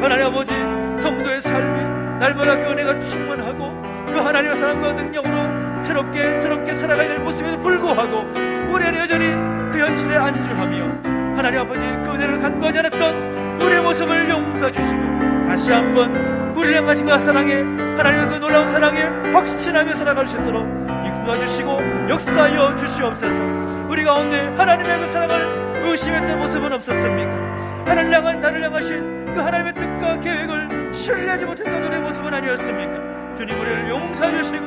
하나님 아버지, 성도의 삶이 날마다 그 은혜가 충만하고 그 하나님의 사랑과 능력으로 새롭게 살아가야 될 모습에도 불구하고 우리는 여전히 그 현실에 안주하며 하나님 아버지 그 은혜를 간구하지 않았던 우리의 모습을 용서해 주시고 다시 한번 우리를 향하신 그 사랑에, 하나님의 그 놀라운 사랑에 확신하며 살아갈 수 있도록 이끌어 주시고 역사하여 주시옵소서. 우리 가운데 하나님의 그 사랑을 의심했던 모습은 없었습니까? 나를 향하신 그 하나님의 뜻과 계획을 신뢰하지 못했던 우리의 모습은 아니었습니까? 주님, 우리를 용서해 주시고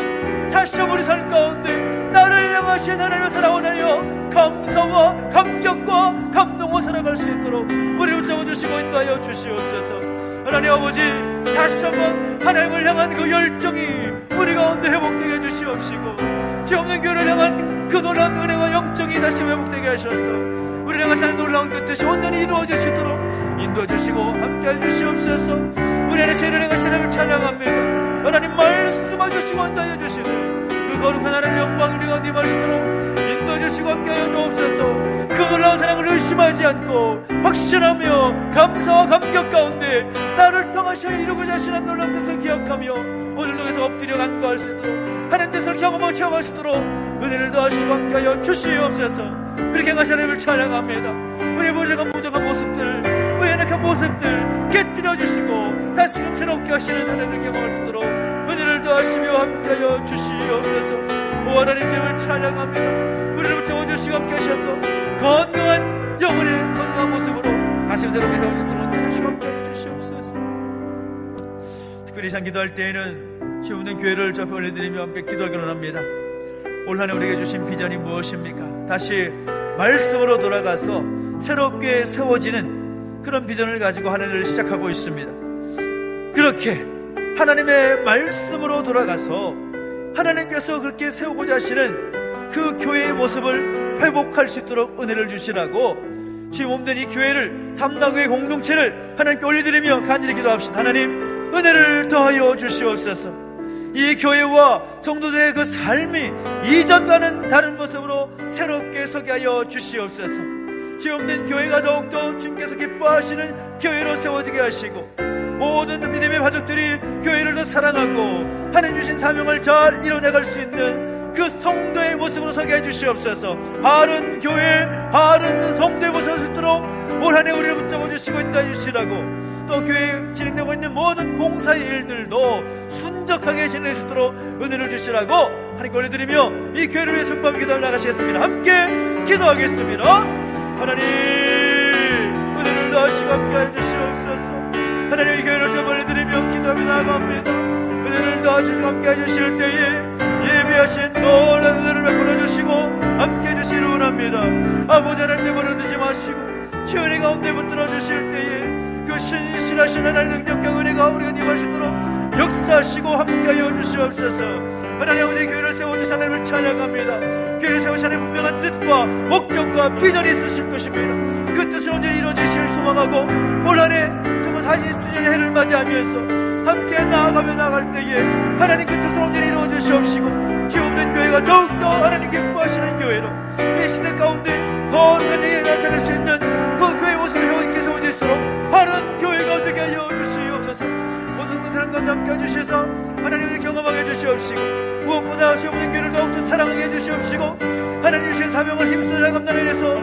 다시 한번 우리 삶 가운데 나를 향하신 하나님의 사랑을 하여 감사와 감격과 감동으로 살아갈 수 있도록 우리를 붙잡아주시고 인도하여 주시옵소서. 하나님 아버지, 다시 한번 하나님을 향한 그 열정이 우리 가운데 회복되게 해주시옵시고 죄 없는 교회를 향한 그 놀라운 은혜와 영정이 다시 회복되게 하셔서 우리를 향하신 놀라운 그 뜻이 온전히 이루어질 수 있도록 인도해 주시고 함께해 주시옵소서. 우리 안에 죄를 행하신 하나님을 찬양합니다. 하나님 말씀해 주시고 인도해 주시고 그 거룩한 하나님의 영광이 우리 가운데 임하시도록 인도해 주시고 함께하여 주옵소서. 그 놀라운 사랑을 의심하지 않고 확신하며 감사와 감격 가운데 나를 통하셔 이루고자 하시는 놀라운 뜻을 기억하며 오늘 통해서 엎드려 간구할 수 있도록 하나님 뜻을 경험하고 체험할 수 있도록 은혜를 더하시고 함께하여 주시옵소서. 그렇게 하신 하나님을 찬양합니다. 우리 부족한 모습들, 우리 연약한 모습들 깨뜨려 주시고 다시금 새롭게 하시는 하나님을 경험할 수 있도록 은혜를 더하시며 함께하여 주시옵소서. 오 하나님, 주님을 찬양합니다. 우리를 붙잡아주시고 함께 하셔서 건강한 영혼의 건강한 모습으로 다시 새롭게 세울 수 있도록 은혜를 주시고 함께하여 주시옵소서. 특별히 참 기도할 때에는 죄 없는 교회를 저 앞에 올려드리며 함께 기도하기로 합니다. 올 한 해 우리에게 주신 비전이 무엇입니까? 다시 말씀으로 돌아가서 새롭게 세워지는 그런 비전을 가지고 한 해를 시작하고 있습니다. 그렇게 하나님의 말씀으로 돌아가서 하나님께서 그렇게 세우고자 하시는 그 교회의 모습을 회복할 수 있도록 은혜를 주시라고 지금 없는 이 교회를 담나교회 공동체를 하나님께 올려드리며 간절히 기도합시다. 하나님, 은혜를 더하여 주시옵소서. 이 교회와 성도들의 그 삶이 이전과는 다른 모습으로 새롭게 서게 하여 주시옵소서. 죄 없는 교회가 더욱더 주님께서 기뻐하시는 교회로 세워지게 하시고 모든 믿음의 가족들이 교회를 더 사랑하고 하나님 주신 사명을 잘 이뤄내갈 수 있는 그 성도의 모습으로 서게 해주시옵소서. 바른 교회, 바른 성도의 모습을 수 있도록 올 한 해 우리를 붙잡아 주시고 인도해 주시라고, 또 교회에 진행되고 있는 모든 공사의 일들도 순적하게 진행할 수 있도록 은혜를 주시라고 하나님께 올려드리며 이 교회를 위해 중보하며 기도하며 나가시겠습니다. 함께 기도하겠습니다. 하나님, 은혜를 더하시고 함께해 주시옵소서. 하나님, 이 교회를 좀 올려드리며 기도하며 나아갑니다. 은혜를 더하시고 함께해 주실 때에 예비하신 놀라운 은혜를 베풀어 주시고 함께해 주시기를 원합니다. 아버지 하나님, 내버려두지 마시고 주 은혜 가운데 붙들어 주실 때에 그 신실하신 하나님의 능력과 은혜가 우리가 임하시도록 역사하시고 함께하여 주시옵소서. 하나님, 우리 교회를 세워주신 하나님을 찬양합니다. 교회를 세우신 하나님의 분명한 뜻과 목적과 비전이 있으실 것입니다. 그 뜻을 온전히 이루어지시길 소망하고 올 한 해 정말 40주년의 해를 맞이하면서 함께 나아가며 나갈 때에 하나님 그 뜻을 온전히 이루어 주시옵시고 죄 없는 교회가 더욱더 하나님 기뻐하시는 교회로 이 시대 가운데 거룩한 영이 나타날 수 있는 그 교회 모습을 있게 세워지도록 바른 교회가 되게 하여 주시옵소서. 모든 것들은 것 함께 해주셔서 하나님을 경험하게 해주시옵시고 무엇보다 죄 없는 교회를 더욱더 사랑하게 해주시옵시고 하나님 주신 사명을 힘쓰라 감당해서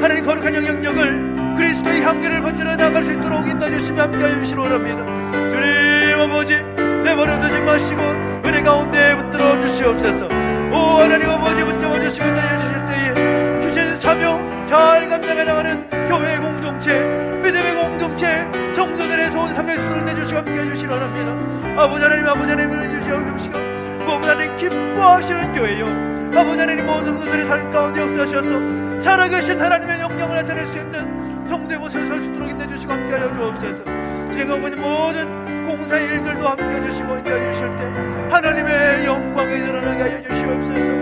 하나님 거룩한 영역을 그리스도의 향기를 번지러 나갈 수 있도록 인도해주시며 함께하여 주시기 원합니다. 주님 아버지 내버려두지 마시고 은혜 가운데 붙들어 주시옵소서. 오 하나님 아버지 붙잡아 주시고 인도해 주실 때에 주신 사명 잘 감당해 나가는 교회 공동체 믿음의 공동체 성도들의 소원 삼일 수도록 내주시고 함께해 주시기 원합니다. 아버지 하나님을 주시옵시고 무엇보다 하나님 기뻐하시는 교회요 아버지 하나님 모든 분들의 삶 가운데 역사하셔서 살아계신 하나님의 영광을 나타낼 수 있는 성도의 모습을 설 수 있도록 인도해주시고 함께하여 주옵소서. 진행하고 있는 모든 공사의 일들도 함께해 주시고 인도해 주실 때 하나님의 영광이 드러나게 하여 주시옵소서.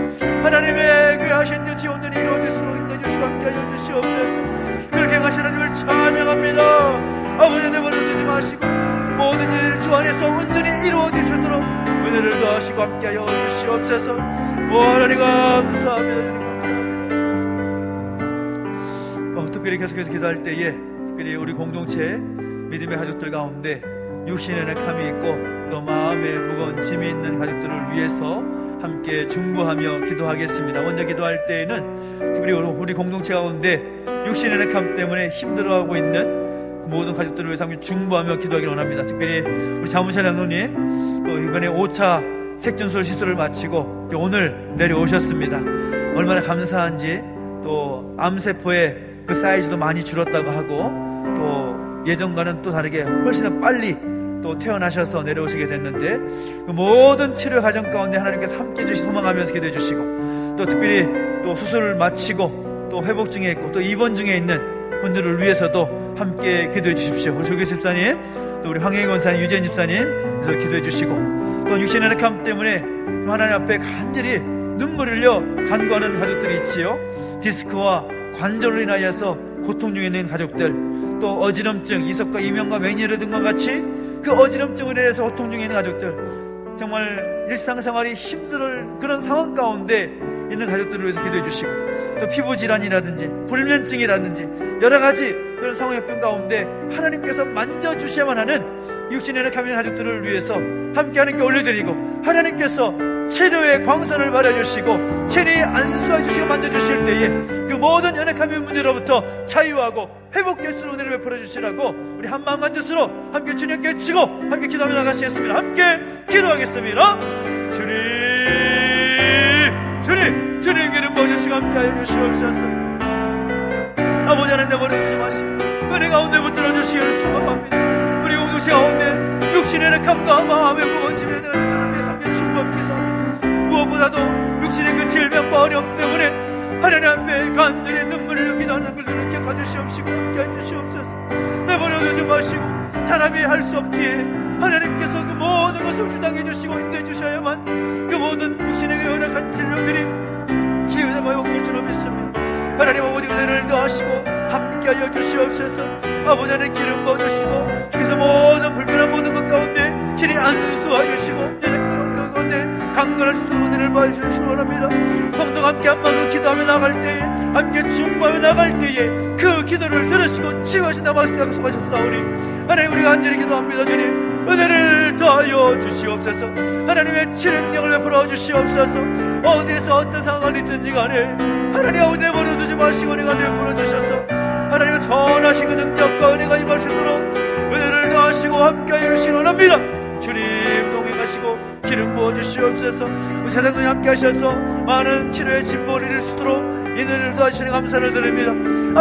하나님의 귀하신 뜻이 온전히 이루어질수록 인도해 주시고 함께하여 주시옵소서. 그렇게 하신 하나님을 찬양합니다. 아버지 내버려두지 마시고 모든 일 주 안에서 온전히 이루어질 수 있도록 은혜를 더하시고 함께하여 주시옵소서. 오 하나님 감사합니다. 특별히 계속해서 기도할 때에 특별히 우리 공동체 믿음의 가족들 가운데 육신의 낙함이 있고 또 마음에 무거운 짐이 있는 가족들을 위해서 함께 중보하며 기도하겠습니다. 먼저 기도할 때에는 특별히 우리 공동체 가운데 육신의 낙함 때문에 힘들어하고 있는 모든 가족들을 위해서 함께 중보하며 기도하기를 원합니다. 특별히 우리 자문실 장로님 또 이번에 5차 색전술 시술을 마치고 오늘 내려오셨습니다. 얼마나 감사한지 또 암세포의 그 사이즈도 많이 줄었다고 하고 또 예전과는 또 다르게 훨씬 더 빨리 또 퇴원하셔서 내려오시게 됐는데 그 모든 치료 과정 가운데 하나님께서 함께 해주시 소망하면서 기도해 주시고 또 특별히 또 수술을 마치고 또 회복 중에 있고 또 입원 중에 있는 분들을 위해서도 함께 기도해 주십시오. 우리 조교 집사님 또 우리 황혜인 권사님 유재인 집사님 그래서 기도해 주시고 또 육신의 낙함 때문에 하나님 앞에 간절히 눈물을 흘려 간구하는 가족들이 있지요. 디스크와 관절로 인하여서 고통 중에 있는 가족들 또 어지럼증 이석과 이명과 매니에르 등과 같이 그 어지럼증으로 인해서 고통 중에 있는 가족들 정말 일상생활이 힘들 그런 상황 가운데 있는 가족들을 위해서 기도해 주시고 또 피부질환이라든지 불면증이라든지 여러가지 그런 상황의 가운데 하나님께서 만져주셔야만 하는 육신의 낙함 있는 가족들을 위해서 함께 하나님께 올려드리고 하나님께서 치료의 광선을 발해주시고 체리에 안수해 주시고 만져주실 때에 그 모든 연약함의 문제로부터 자유하고 회복될 수 있는 은혜를 베풀어 주시라고 우리 한마음 한뜻으로 함께 주님께 치고 함께 기도하며 나가시겠습니다. 함께 기도하겠습니다. 주님 기름 부어주시고 함께 하여 주시옵소서. 아버지 하나님 내버려두지 마시고 은혜 가운데 붙들어 주시길 소망합니다. 우리 공동체 가운데 육신의 낙함과 마음의 무거운 짐에 있는 가족들을 위해서 함께 충만히 기도합니다. 무엇보다도 육신의 그 질병과 어려움 때문에 하나님 앞에 간절히 눈물을 기도하는 그들을 기억해 주시옵시고 함께 해주시옵소서. 내버려두지 마시고 사람이 할 수 없기에 하나님께서 그 모든 것을 주장해 주시고 인도해 주셔야만 그 모든 육신의 그 연약한 질병들이 치유되고 회복될 줄로 믿습니다. 하나님 아버지 은혜를 더하시고 함께하여 주시옵소서. 아버지 하나님 기름 부어주시고 주께서 모든 불편한 모든 것 가운데 친히 안수하여 주시고 연약한 것 가운데 강건할 수 있도록 은혜를 보여주시기 원합니다. 성도가 함께 한마디로 기도하며 나갈 때에 함께 중보하며 나갈 때에 그 기도를 들으시고 치유하신다 말씀하셨사오니 하나님 우리가 간절히 기도합니다. 주님 은혜를 더하여 주시옵소서. 하나님의 치료 능력을 베풀어 주시옵소서. 어디에서 어떤 상황이 있든지 간에 하나님 아버지 내버려두지 마시고 은혜가 내버려 주셔서 하나님의 선하신 그 능력과 은혜가 임할 수 있도록 은혜를 더하시고 함께하여 주시기 원합니다. 주님 동행하시고 기름 부어주시옵소서. 우리 사장님 함께 하셔서 많은 치료의 진보를 이룰 수 있도록 인연을 더하시니 감사를 드립니다.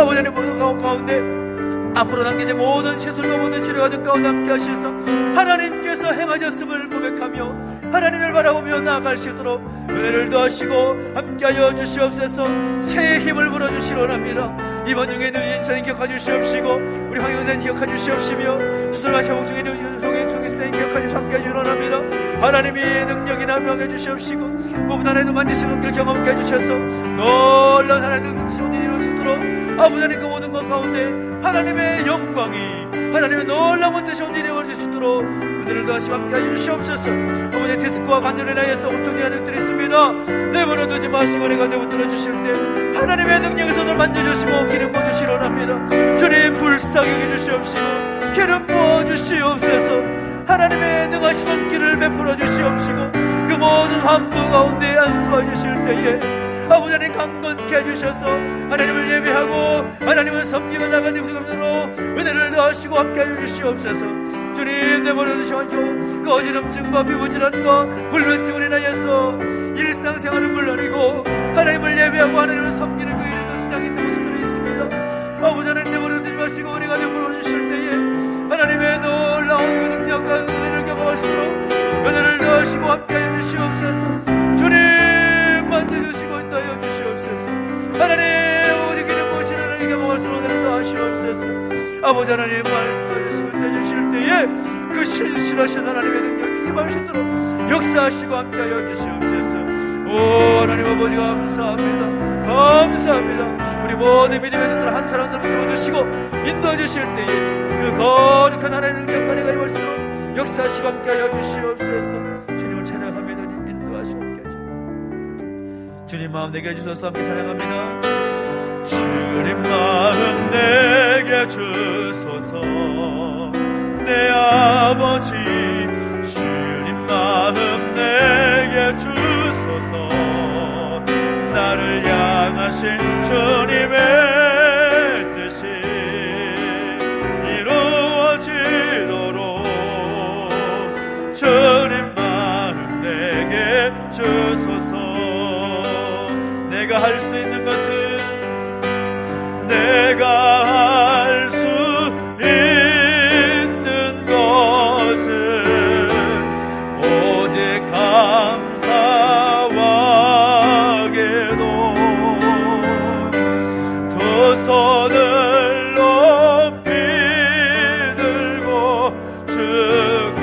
아버지 하나님 모든 가운데 앞으로 남겨진 모든 시술과 모든 치료 과정 가운데 함께 하셔서 하나님께서 행하셨음을 고백하며 하나님을 바라보며 나아갈 수 있도록 은혜를 더하시고 함께하여 주시옵소서. 새 힘을 불어주시기 원합니다. 이번 중에 있는 인사님 기억해 주시옵시고 우리 황영사님 기억해 주시옵시며 수술 마취 중에 있는 송익수님 기억해 주시옵시고 함께해 주시기 원합니다. 하나님이 능력이나 명해 주시옵시고 무엇보다 하나님도 만지시는 길 경험케 해주셔서 놀라운 하나님의 능력이 이루어지도록 아버지 하나님 그 모든 것 가운데 하나님의 영광이 하나님의 놀라운 뜻이 온전히 이루어질 수 있도록 은혜를 더하시고 함께하여 주시옵소서. 아버지 디스크와 관절을 인하여서 고통의 아들들이 있습니다. 내버려두지 마시고 내가 내붙들어 주실 때 하나님의 능력에서 널 만져주시고 기름 부어주시려합니다. 주님 불쌍히 여겨주시옵시고 기름 부어주시옵소서. 하나님의 능하신 손길을 베풀어 주시옵시고 그 모든 환부 가운데 안수해 주실 때에 아버지 하나님 강건케 해주셔서 하나님을 예배하고 하나님을 섬기고 나가는 부족함으로 은혜를 더하시고 함께하여 주시옵소서. 주님 내버려 두시옵시고 그 어지럼증과 피부질환과 불면증을 인하여서 일상생활은 물론이고 하나님을 예배하고 하나님을 섬기는 그 일에도 지장이 있는 모습들이 있습니다. 아버지 하나님 내버려 두지 마시고 은혜가 내버려 주실 때에 하나님의 놀라운 그 능력과 은혜를 경험하시도록 은혜를 더하시고 함께하여 주시옵소서. 주님 만져주시고 인도하여 주시옵소서. 하나님 아버지 기름 부으신 하나님 경험하시도록 은혜를 더하시옵소서. 아버지 하나님 말씀해 주시고 인도해 주실 때에 그 신실하신 하나님의 능력이 임하시도록 역사하시고 함께하여 주시옵소서. 오 하나님 아버지 감사합니다. 감사합니다. 우리 모든 믿음의 눈들 한 사람 한 사람 들어주시고 인도해 주실 때에 그 거룩한 하나님의 능력과 내가 임하시도록 역사하시고 함께하여 주시옵소서. 주님을 찬양합니다. 인도하시고 함께하시고 주님 마음 내게 주셔서 함께 찬양합니다. 주님 마음 내게 주소서. 내 아버지 주님 마음 내게 주소서. 나를 향하신 주님의 뜻이 이루어지도록 주님 마음 내게 주소서. 내가 할 수 있는 것은 내가 할 수 있는 것은 오직 감사와 기도. 두 손을 높이 들고 주께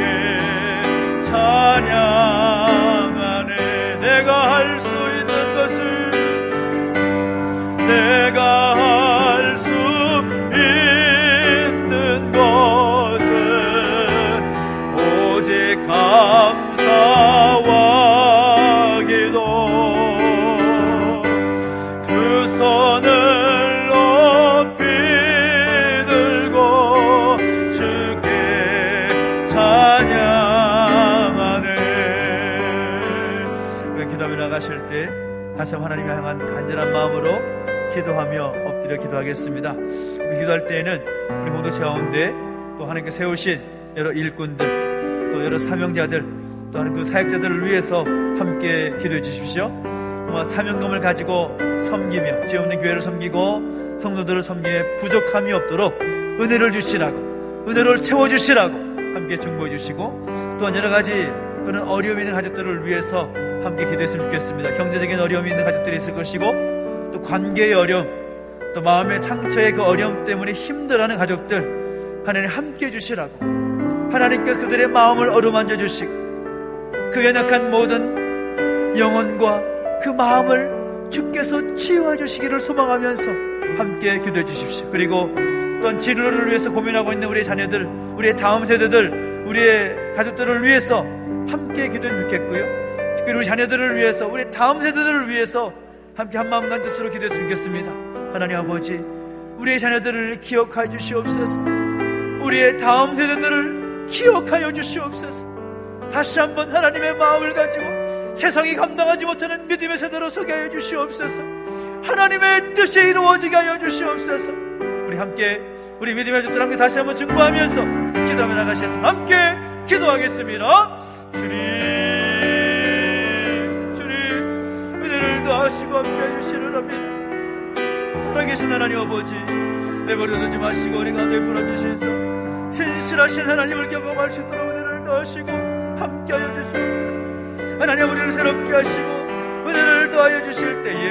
찬양하네. 내가 할 수 있는 것을 내가 할 수 있는 것은 오직 감사와 기도. 두 손을 높이 들고 주께 찬양하네. 기도하며 나가실 때 다시 한번 하나님을 향한 간절한 마음으로 기도하며 엎드려 기도하겠습니다. 기도할 때에는 우리 공동체 가운데 또 하나님께 세우신 여러 일꾼들 또 여러 사명자들 또 하는 그 사역자들을 위해서 함께 기도해 주십시오. 정말 사명감을 가지고 섬기며 죄 없는 교회를 섬기고 성도들을 섬기에 부족함이 없도록 은혜를 주시라고 은혜를 채워주시라고 함께 중보해 주시고 또한 여러 가지 그런 어려움이 있는 가족들을 위해서 함께 기도했으면 좋겠습니다. 경제적인 어려움이 있는 가족들이 있을 것이고 또 관계의 어려움 또 마음의 상처의 그 어려움 때문에 힘들어하는 가족들 하나님 함께 해주시라고 하나님께서 그들의 마음을 어루만져 주시고 그 연약한 모든 영혼과 그 마음을 주께서 치유해 주시기를 소망하면서 함께 기도해 주십시오. 그리고 또한 진로를 위해서 고민하고 있는 우리의 자녀들 우리의 다음 세대들 우리의 가족들을 위해서 함께 기도해 주겠고요. 특별히 우리 자녀들을 위해서 우리 다음 세대들을 위해서 함께 한마음 한뜻으로 기도했으면 좋겠습니다. 하나님 아버지 우리의 자녀들을 기억하여 주시옵소서. 우리의 다음 세대들을 기억하여 주시옵소서. 다시 한번 하나님의 마음을 가지고 세상이 감당하지 못하는 믿음의 세대로 서게 하여 주시옵소서. 하나님의 뜻이 이루어지게 하여 주시옵소서. 우리 함께 우리 믿음의 가족들 함께 다시 한번 증거하면서 기도하며 나가시겠습니다. 함께 기도하겠습니다. 주님 하시고 함께 해주시를 합니다. 살아계신 하나님 아버지 내버려두지 마시고 우리 가운데 불어주셔서 진실하신 하나님을 경험할 수 있도록 은혜를 더하시고 함께 하여 주시옵소서. 하나님 우리를 새롭게 하시고 은혜를 더하여 주실 때에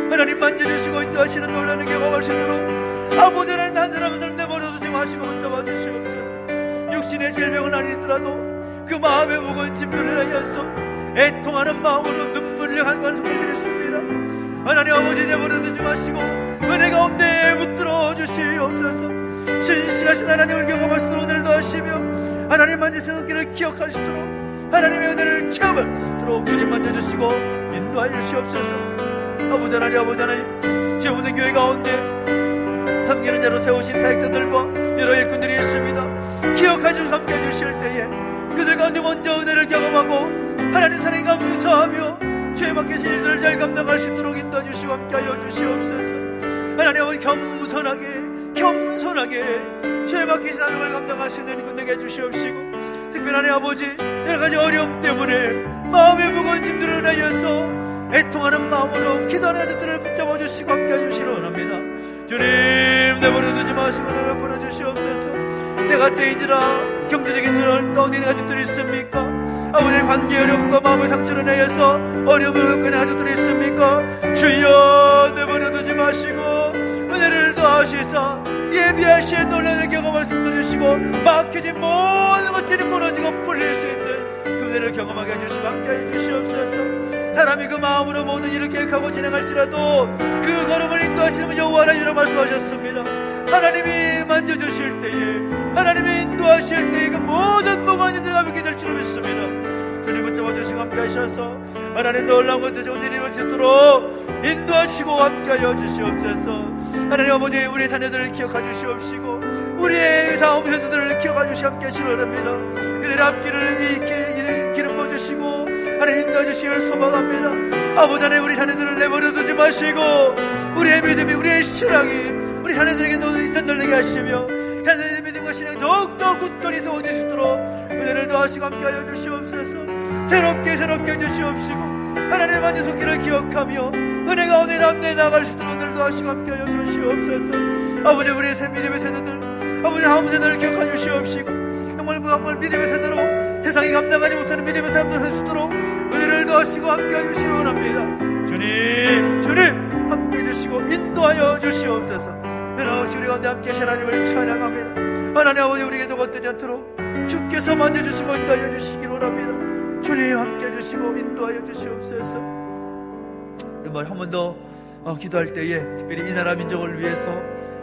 하나님 만져주시고 인도하시는 놀라는 경험할 수 있도록 아버지 하나님 한 사람 한 사람 내버려두지 마시고 붙잡아 주시옵소서. 육신의 질병은 아니더라도 그 마음의 무거운 짐들을 하여서 애통하는 마음으로 눈물을 한가한 손을 드렸습니다. 하나님 아버지 내버려두지 마시고 은혜 가운데 붙들어 주시옵소서. 진실하신 하나님을 경험할 수 있도록 은혜를 더하시며 하나님 만지신 손길을 기억할 수 있도록 하나님의 은혜를 체험할 수 있도록 주님 만져주시고 인도하여 주시옵소서. 아버지 하나님 지금 오늘 교회 가운데 섬기는 자로 세우신 사역자들과 여러 일꾼들이 있습니다. 기억하시고 함께해 주실 때에 그들 가운데 먼저 은혜를 경험하고 하나님 사랑에 감사하며 죄 맡기신 일들을 잘 감당할 수 있도록 인도해 주시고 함께하여 주시옵소서. 하나님 아버지 겸손하게 죄 맡기신 사명을 감당하시는 일꾼에게 해주시옵시고 특별한 아버지 여러가지 어려움 때문에 마음의 무거운 짐들을 인하여서 애통하는 마음으로 기도하는 아들들을 붙잡아 주시고 함께해 주시기 원합니다. 주님 내버려 두지 마시고 나를 보내주시옵소서. 때가 때인지라 경제적인 어려움 가운데 있는 아들들이 있습니까? 아버지의 관계 어려움과 마음의 상처를 인하여서 어려움을 겪는 아들들이 있습니까? 주여 내버려 두지 마시고 은혜를 더하시사 예비하신 논란을 경험할 수 있도록 해주시고 막혀진 모든 것들이 무너지고 풀릴 수 있는 그 은혜를 경험하게 해주시고 함께해 주시옵소서. 사람이 그 마음으로 모든 일을 계획하고 진행할지라도 그 걸음을 인도하시는 여호와 하나님이라 말씀하셨습니다. 하나님이 만져주실 때에 하나님이 인도하실 때에 그 모든 무거운 일들이 가볍게 될 줄 믿습니다. 주님 붙잡아 주시고 함께 하셔서 하나님 놀라운 것들이 오늘 이루어지도록 인도하시고 함께 하여 주시옵소서. 하나님 아버지 우리 자녀들을 기억하 주시옵시고 우리의 다음 세대들을 기억하 주시고 함께 하시기 바랍니다. 그들의 앞길을 기름 부어주시고 하나님 인도해 주시기를 소망합니다. 아버지 하나님 우리 자녀들을 내버려 두지 마시고 우리의 믿음이 우리의 신앙이 우리 자녀들에게도 전달되게 하시며 자녀들의 믿음과 신앙이 더욱더 굳건히 세워질 수 있도록 은혜를 더하시고 함께하여 주시옵소서. 새롭게 해주시옵시고 하나님의 만진 손길을 기억하며 은혜 가운데 남대해 나갈 수 있도록 은혜를 더하시고 함께하여 주시옵소서. 아버지 우리의 새 믿음의 세대들 아버지 다음 세대를 기억하여 주시옵시고 정말 믿음의 세대로 세상이 감당하지 못하는 믿음의 사람들 할 수 있도록 은혜를 더하시고 함께하여 주시기 원합니다. 주님 함께해 주시고 인도하여 주시옵소서. 하나님 우리 가운데 함께 하나님을 찬양합니다. 하나님 아버지 우리에게도 걷되지 않도록 주께서 만져주시고 인도하여 주시기 원합니다. 주님 함께 해주시고 인도하여 주시옵소서. 한 번 더 기도할 때에 특별히 이 나라 민족을 위해서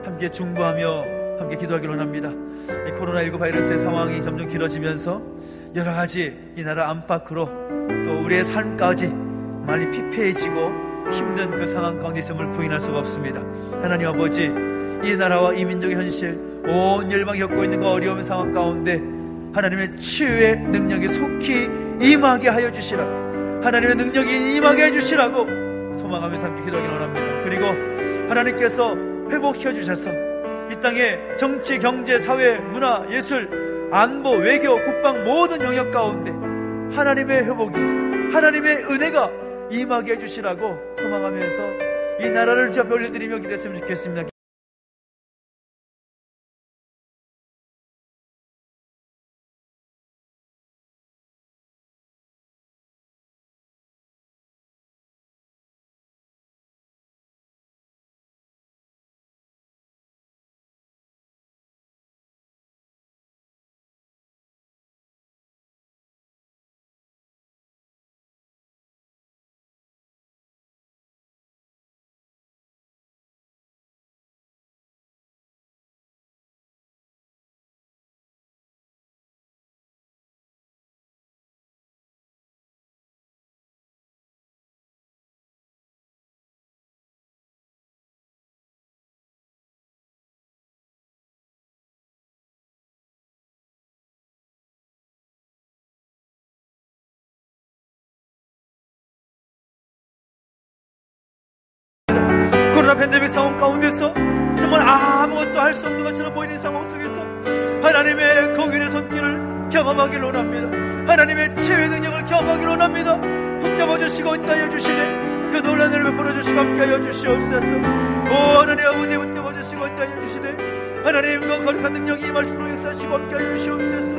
함께 중보하며 함께 기도하기를 원합니다. 이 코로나19 바이러스의 상황이 점점 길어지면서 여러 가지 이 나라 안팎으로 또 우리의 삶까지 많이 피폐해지고 힘든 그 상황 가운데 있음을 부인할 수가 없습니다. 하나님 아버지 이 나라와 이 민족의 현실 온 열방이 겪고 있는 그 어려운 상황 가운데 하나님의 치유의 능력이 속히 임하게 하여 주시라고 하나님의 능력이 임하게 해주시라고 소망하면서 함께 기도하기를 원합니다. 그리고 하나님께서 회복시켜 주셔서 이 땅의 정치, 경제, 사회, 문화, 예술, 안보, 외교, 국방 모든 영역 가운데 하나님의 회복이 하나님의 은혜가 임하게 해주시라고 소망하면서 이 나라를 주 앞에 올려드리며 기도했으면 좋겠습니다. 코로나 팬데믹 상황 가운데서 정말 아무것도 할 수 없는 것처럼 보이는 상황 속에서 하나님의 공인의 손길을 경험하기를 원합니다. 하나님의 치유의 능력을 경험하기를 원합니다. 붙잡아 주시고 인도하여 주시네 그 놀라는 은혜를 베풀어 주시고 함께하여 주시옵소서. 오 하나님 아버지 붙잡아 주시고 인도하여 주시네 하나님 그 거룩한 능력이 임할 수 있도록 역사하시고 함께하여 주시옵소서.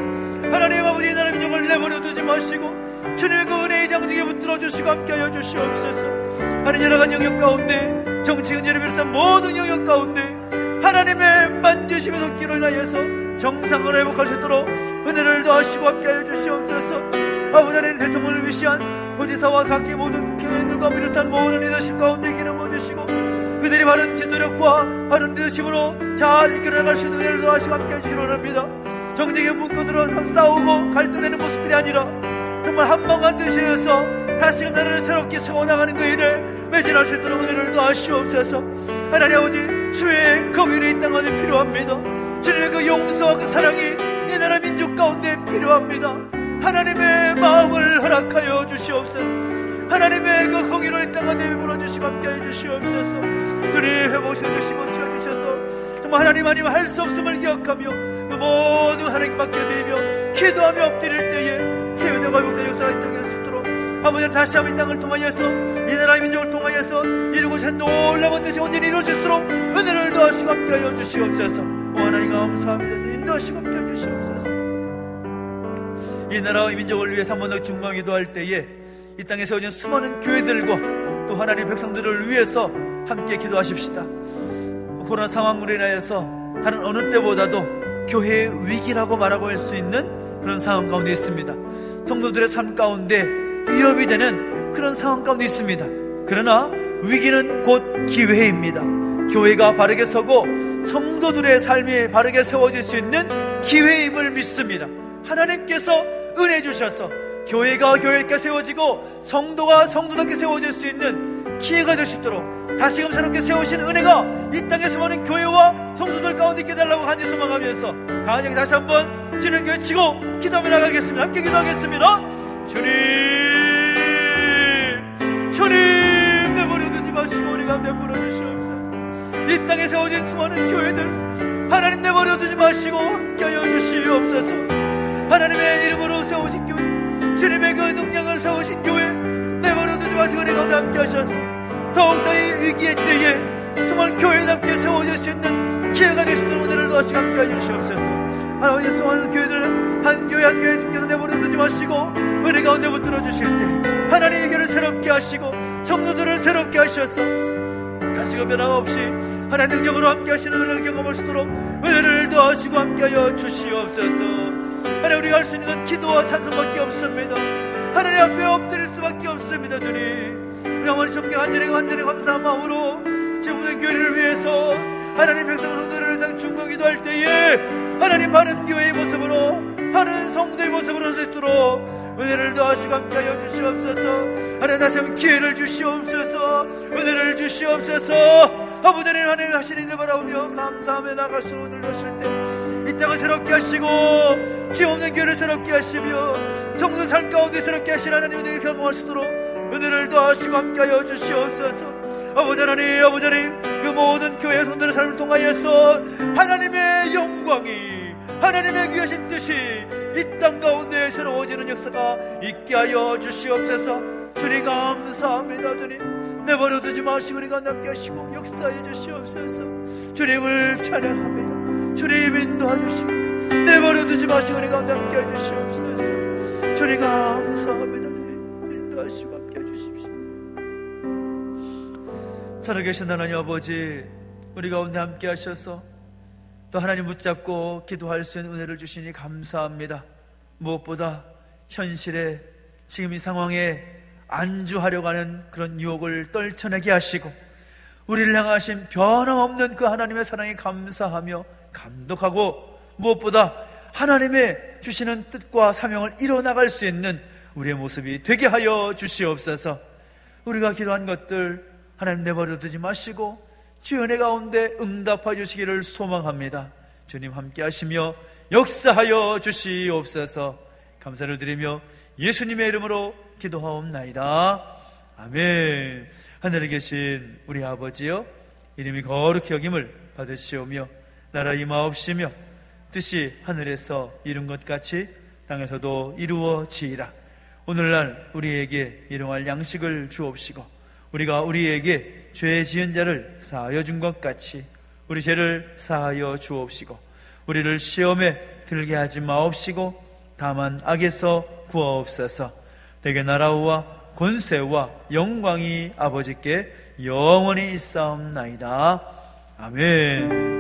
하나님 아버지 이 나라의 민족을 내버려 두지 마시고 주님의 그 은혜의 장중에 붙들어 주시고 함께하여 주시옵소서. 하나님 여러 가지 영역 가운데 정치 은혜를 비롯한 모든 영역 가운데 하나님의 만지심의 손길로 인하여서 정상을 회복할 수 있도록 은혜를 더하시고 함께하여 주시옵소서. 아버지 하나님 대통령을 위시한 도지사와 각기 모든 국회의원들과 장로님과 비롯한 모든 리더십 가운데 기름 부어주시고 그들이 바른 지도력과 바른 리더십으로 잘 이끌어나갈 수 있는 일도 하시고 함께 해주시기 원합니다. 정쟁의 문건으로 싸우고 갈등되는 모습들이 아니라 정말 한마음한 뜻이어서 다시금 나라를 새롭게 세워나가는 그 일을 매진할 수 있도록 은혜를 더하시옵소서. 하나님 아버지, 주의 거위를 이 땅 안에 필요합니다. 주님의 그 용서와 그 사랑이 이 나라 민족 가운데 필요합니다. 하나님의 마음을 허락하여 주시옵소서. 하나님의 그 거위를 이 땅 안에 불어주시고 함께해 주시옵소서. 주님 회복시켜주시고 치워주셔서 정말 하나님 아니면 할 수 없음을 기억하며 그 모든 하나님 맡겨드리며 기도하며 엎드릴 때에 주의 은혜가 회복된 역사가 이 땅에 있도록 아버지는 다시 한번 이 땅을 통하여서 이 나라의 민족을 통하여서 이루고자 놀라운 뜻이 온전히 이루어질수록 은혜를 더하시고 함께하여 주시옵소서. 하나님 감사합니다. 인도하시고 함께해 주시옵소서. 이 나라의 민족을 위해서 한번 더 중보하며 기도할 때에 이 땅에 세워진 수많은 교회들과 또 하나님의 백성들을 위해서 함께 기도하십시다. 코로나 상황으로 인하여서 다른 어느 때보다도 교회의 위기라고 말하고 할 수 있는 그런 상황 가운데 있습니다. 성도들의 삶 가운데 위협이 되는 그런 상황 가운데 있습니다. 그러나 위기는 곧 기회입니다. 교회가 바르게 서고 성도들의 삶이 바르게 세워질 수 있는 기회임을 믿습니다. 하나님께서 은혜 주셔서 교회가 교회롭게 세워지고 성도가 성도답게 세워질 수 있는 기회가 될 수 있도록 다시금 새롭게 세우신 은혜가 이 땅에 수많은 교회와 성도들 가운데 있게 달라고 간절히 소망하면서 강하게 다시 한번 주님께 외치고 기도하며 나가겠습니다. 함께 기도하겠습니다. 주님 내버려두지 마시고 우리 가운데 불어주시옵소서. 이 땅에 세워진 수많은 교회들 하나님 내버려두지 마시고 함께하여 주시옵소서. 하나님의 이름으로 세우신 교회, 주님의 그 능력을 세우신 교회 내버려두지 마시고 우리 가운데 함께하셔서 더욱더 이 위기의 때에 정말 교회답게 세워질 수 있는 기회가 될 수 있는 은혜를 더하시고 함께해 주시옵소서. 하나님 수많은 교회들 한 교회 한 교회 주께서 내버려두지 마시고 은혜 가운데 붙들어 주실 때 하나님의 교회를 새롭게 하시고 성도들을 새롭게 하셔서 다시금 변함없이 하나님 능력으로 함께 하시는 은혜를 경험할 수 있도록 은혜를 더하시고 함께하여 주시옵소서. 하나님 우리가 할 수 있는 건 기도와 찬송밖에 없습니다. 하나님 앞에 엎드릴 수밖에 없습니다. 주님 우리 어머니 점께 간절히 감사한 마음으로 지금 오늘 교회를 위해서 하나님 백성 성도들을 위해서 중보 기도할 때에 하나님 바른 교회의 모습으로 바른 성도의 모습으로 설 수 있도록 은혜를 더하시고 함께하여 주시옵소서. 하나님 다시 한번 기회를 주시옵소서. 은혜를 주시옵소서. 아버지는 하나님 하시는 일 바라보며 감사하며 나갈 수 오늘 오실 때 이 땅을 새롭게 하시고 죄 없는 교회를 새롭게 하시며 성도 삶 가운데 새롭게 하시는 하나님 은혜를 경험할 수 있도록 은혜를 더하시고 함께하여 주시옵소서. 아버지 하나님 그 모든 교회 성도의 삶을 통하여서 하나님의 영광이 하나님의 귀하신 뜻이 이 땅 가운데 새로워지는 역사가 있게 하여 주시옵소서. 주님 감사합니다. 주님 내버려두지 마시고 우리가 남게 하시고 역사해 주시옵소서. 주님을 찬양합니다. 주님 인도하시고 내버려두지 마시고 우리가 남게 해 주시옵소서. 주님 감사합니다. 주님 인도하시고 함께 해 주십시오. 살아계신 하나님 아버지, 우리 가운데 함께 하셔서 또 하나님 붙잡고 기도할 수 있는 은혜를 주시니 감사합니다. 무엇보다 현실에 지금 이 상황에 안주하려고 하는 그런 유혹을 떨쳐내게 하시고 우리를 향하신 변함없는 그 하나님의 사랑에 감사하며 감독하고 무엇보다 하나님의 주시는 뜻과 사명을 이뤄나갈 수 있는 우리의 모습이 되게 하여 주시옵소서. 우리가 기도한 것들 하나님 내버려두지 마시고 주의 은혜 가운데 응답하여 주시기를 소망합니다. 주님 함께 하시며 역사하여 주시옵소서. 감사를 드리며 예수님의 이름으로 기도하옵나이다. 아멘. 하늘에 계신 우리 아버지여, 이름이 거룩히 여김을 받으시오며 나라 임하옵시며 뜻이 하늘에서 이룬 것 같이 땅에서도 이루어지이다. 오늘날 우리에게 일용할 양식을 주옵시고 우리가 우리에게 죄 지은 자를 사하여 준 것 같이 우리 죄를 사하여 주옵시고 우리를 시험에 들게 하지 마옵시고 다만 악에서 구하옵소서. 내게 나라와 권세와 영광이 아버지께 영원히 있사옵나이다. 아멘.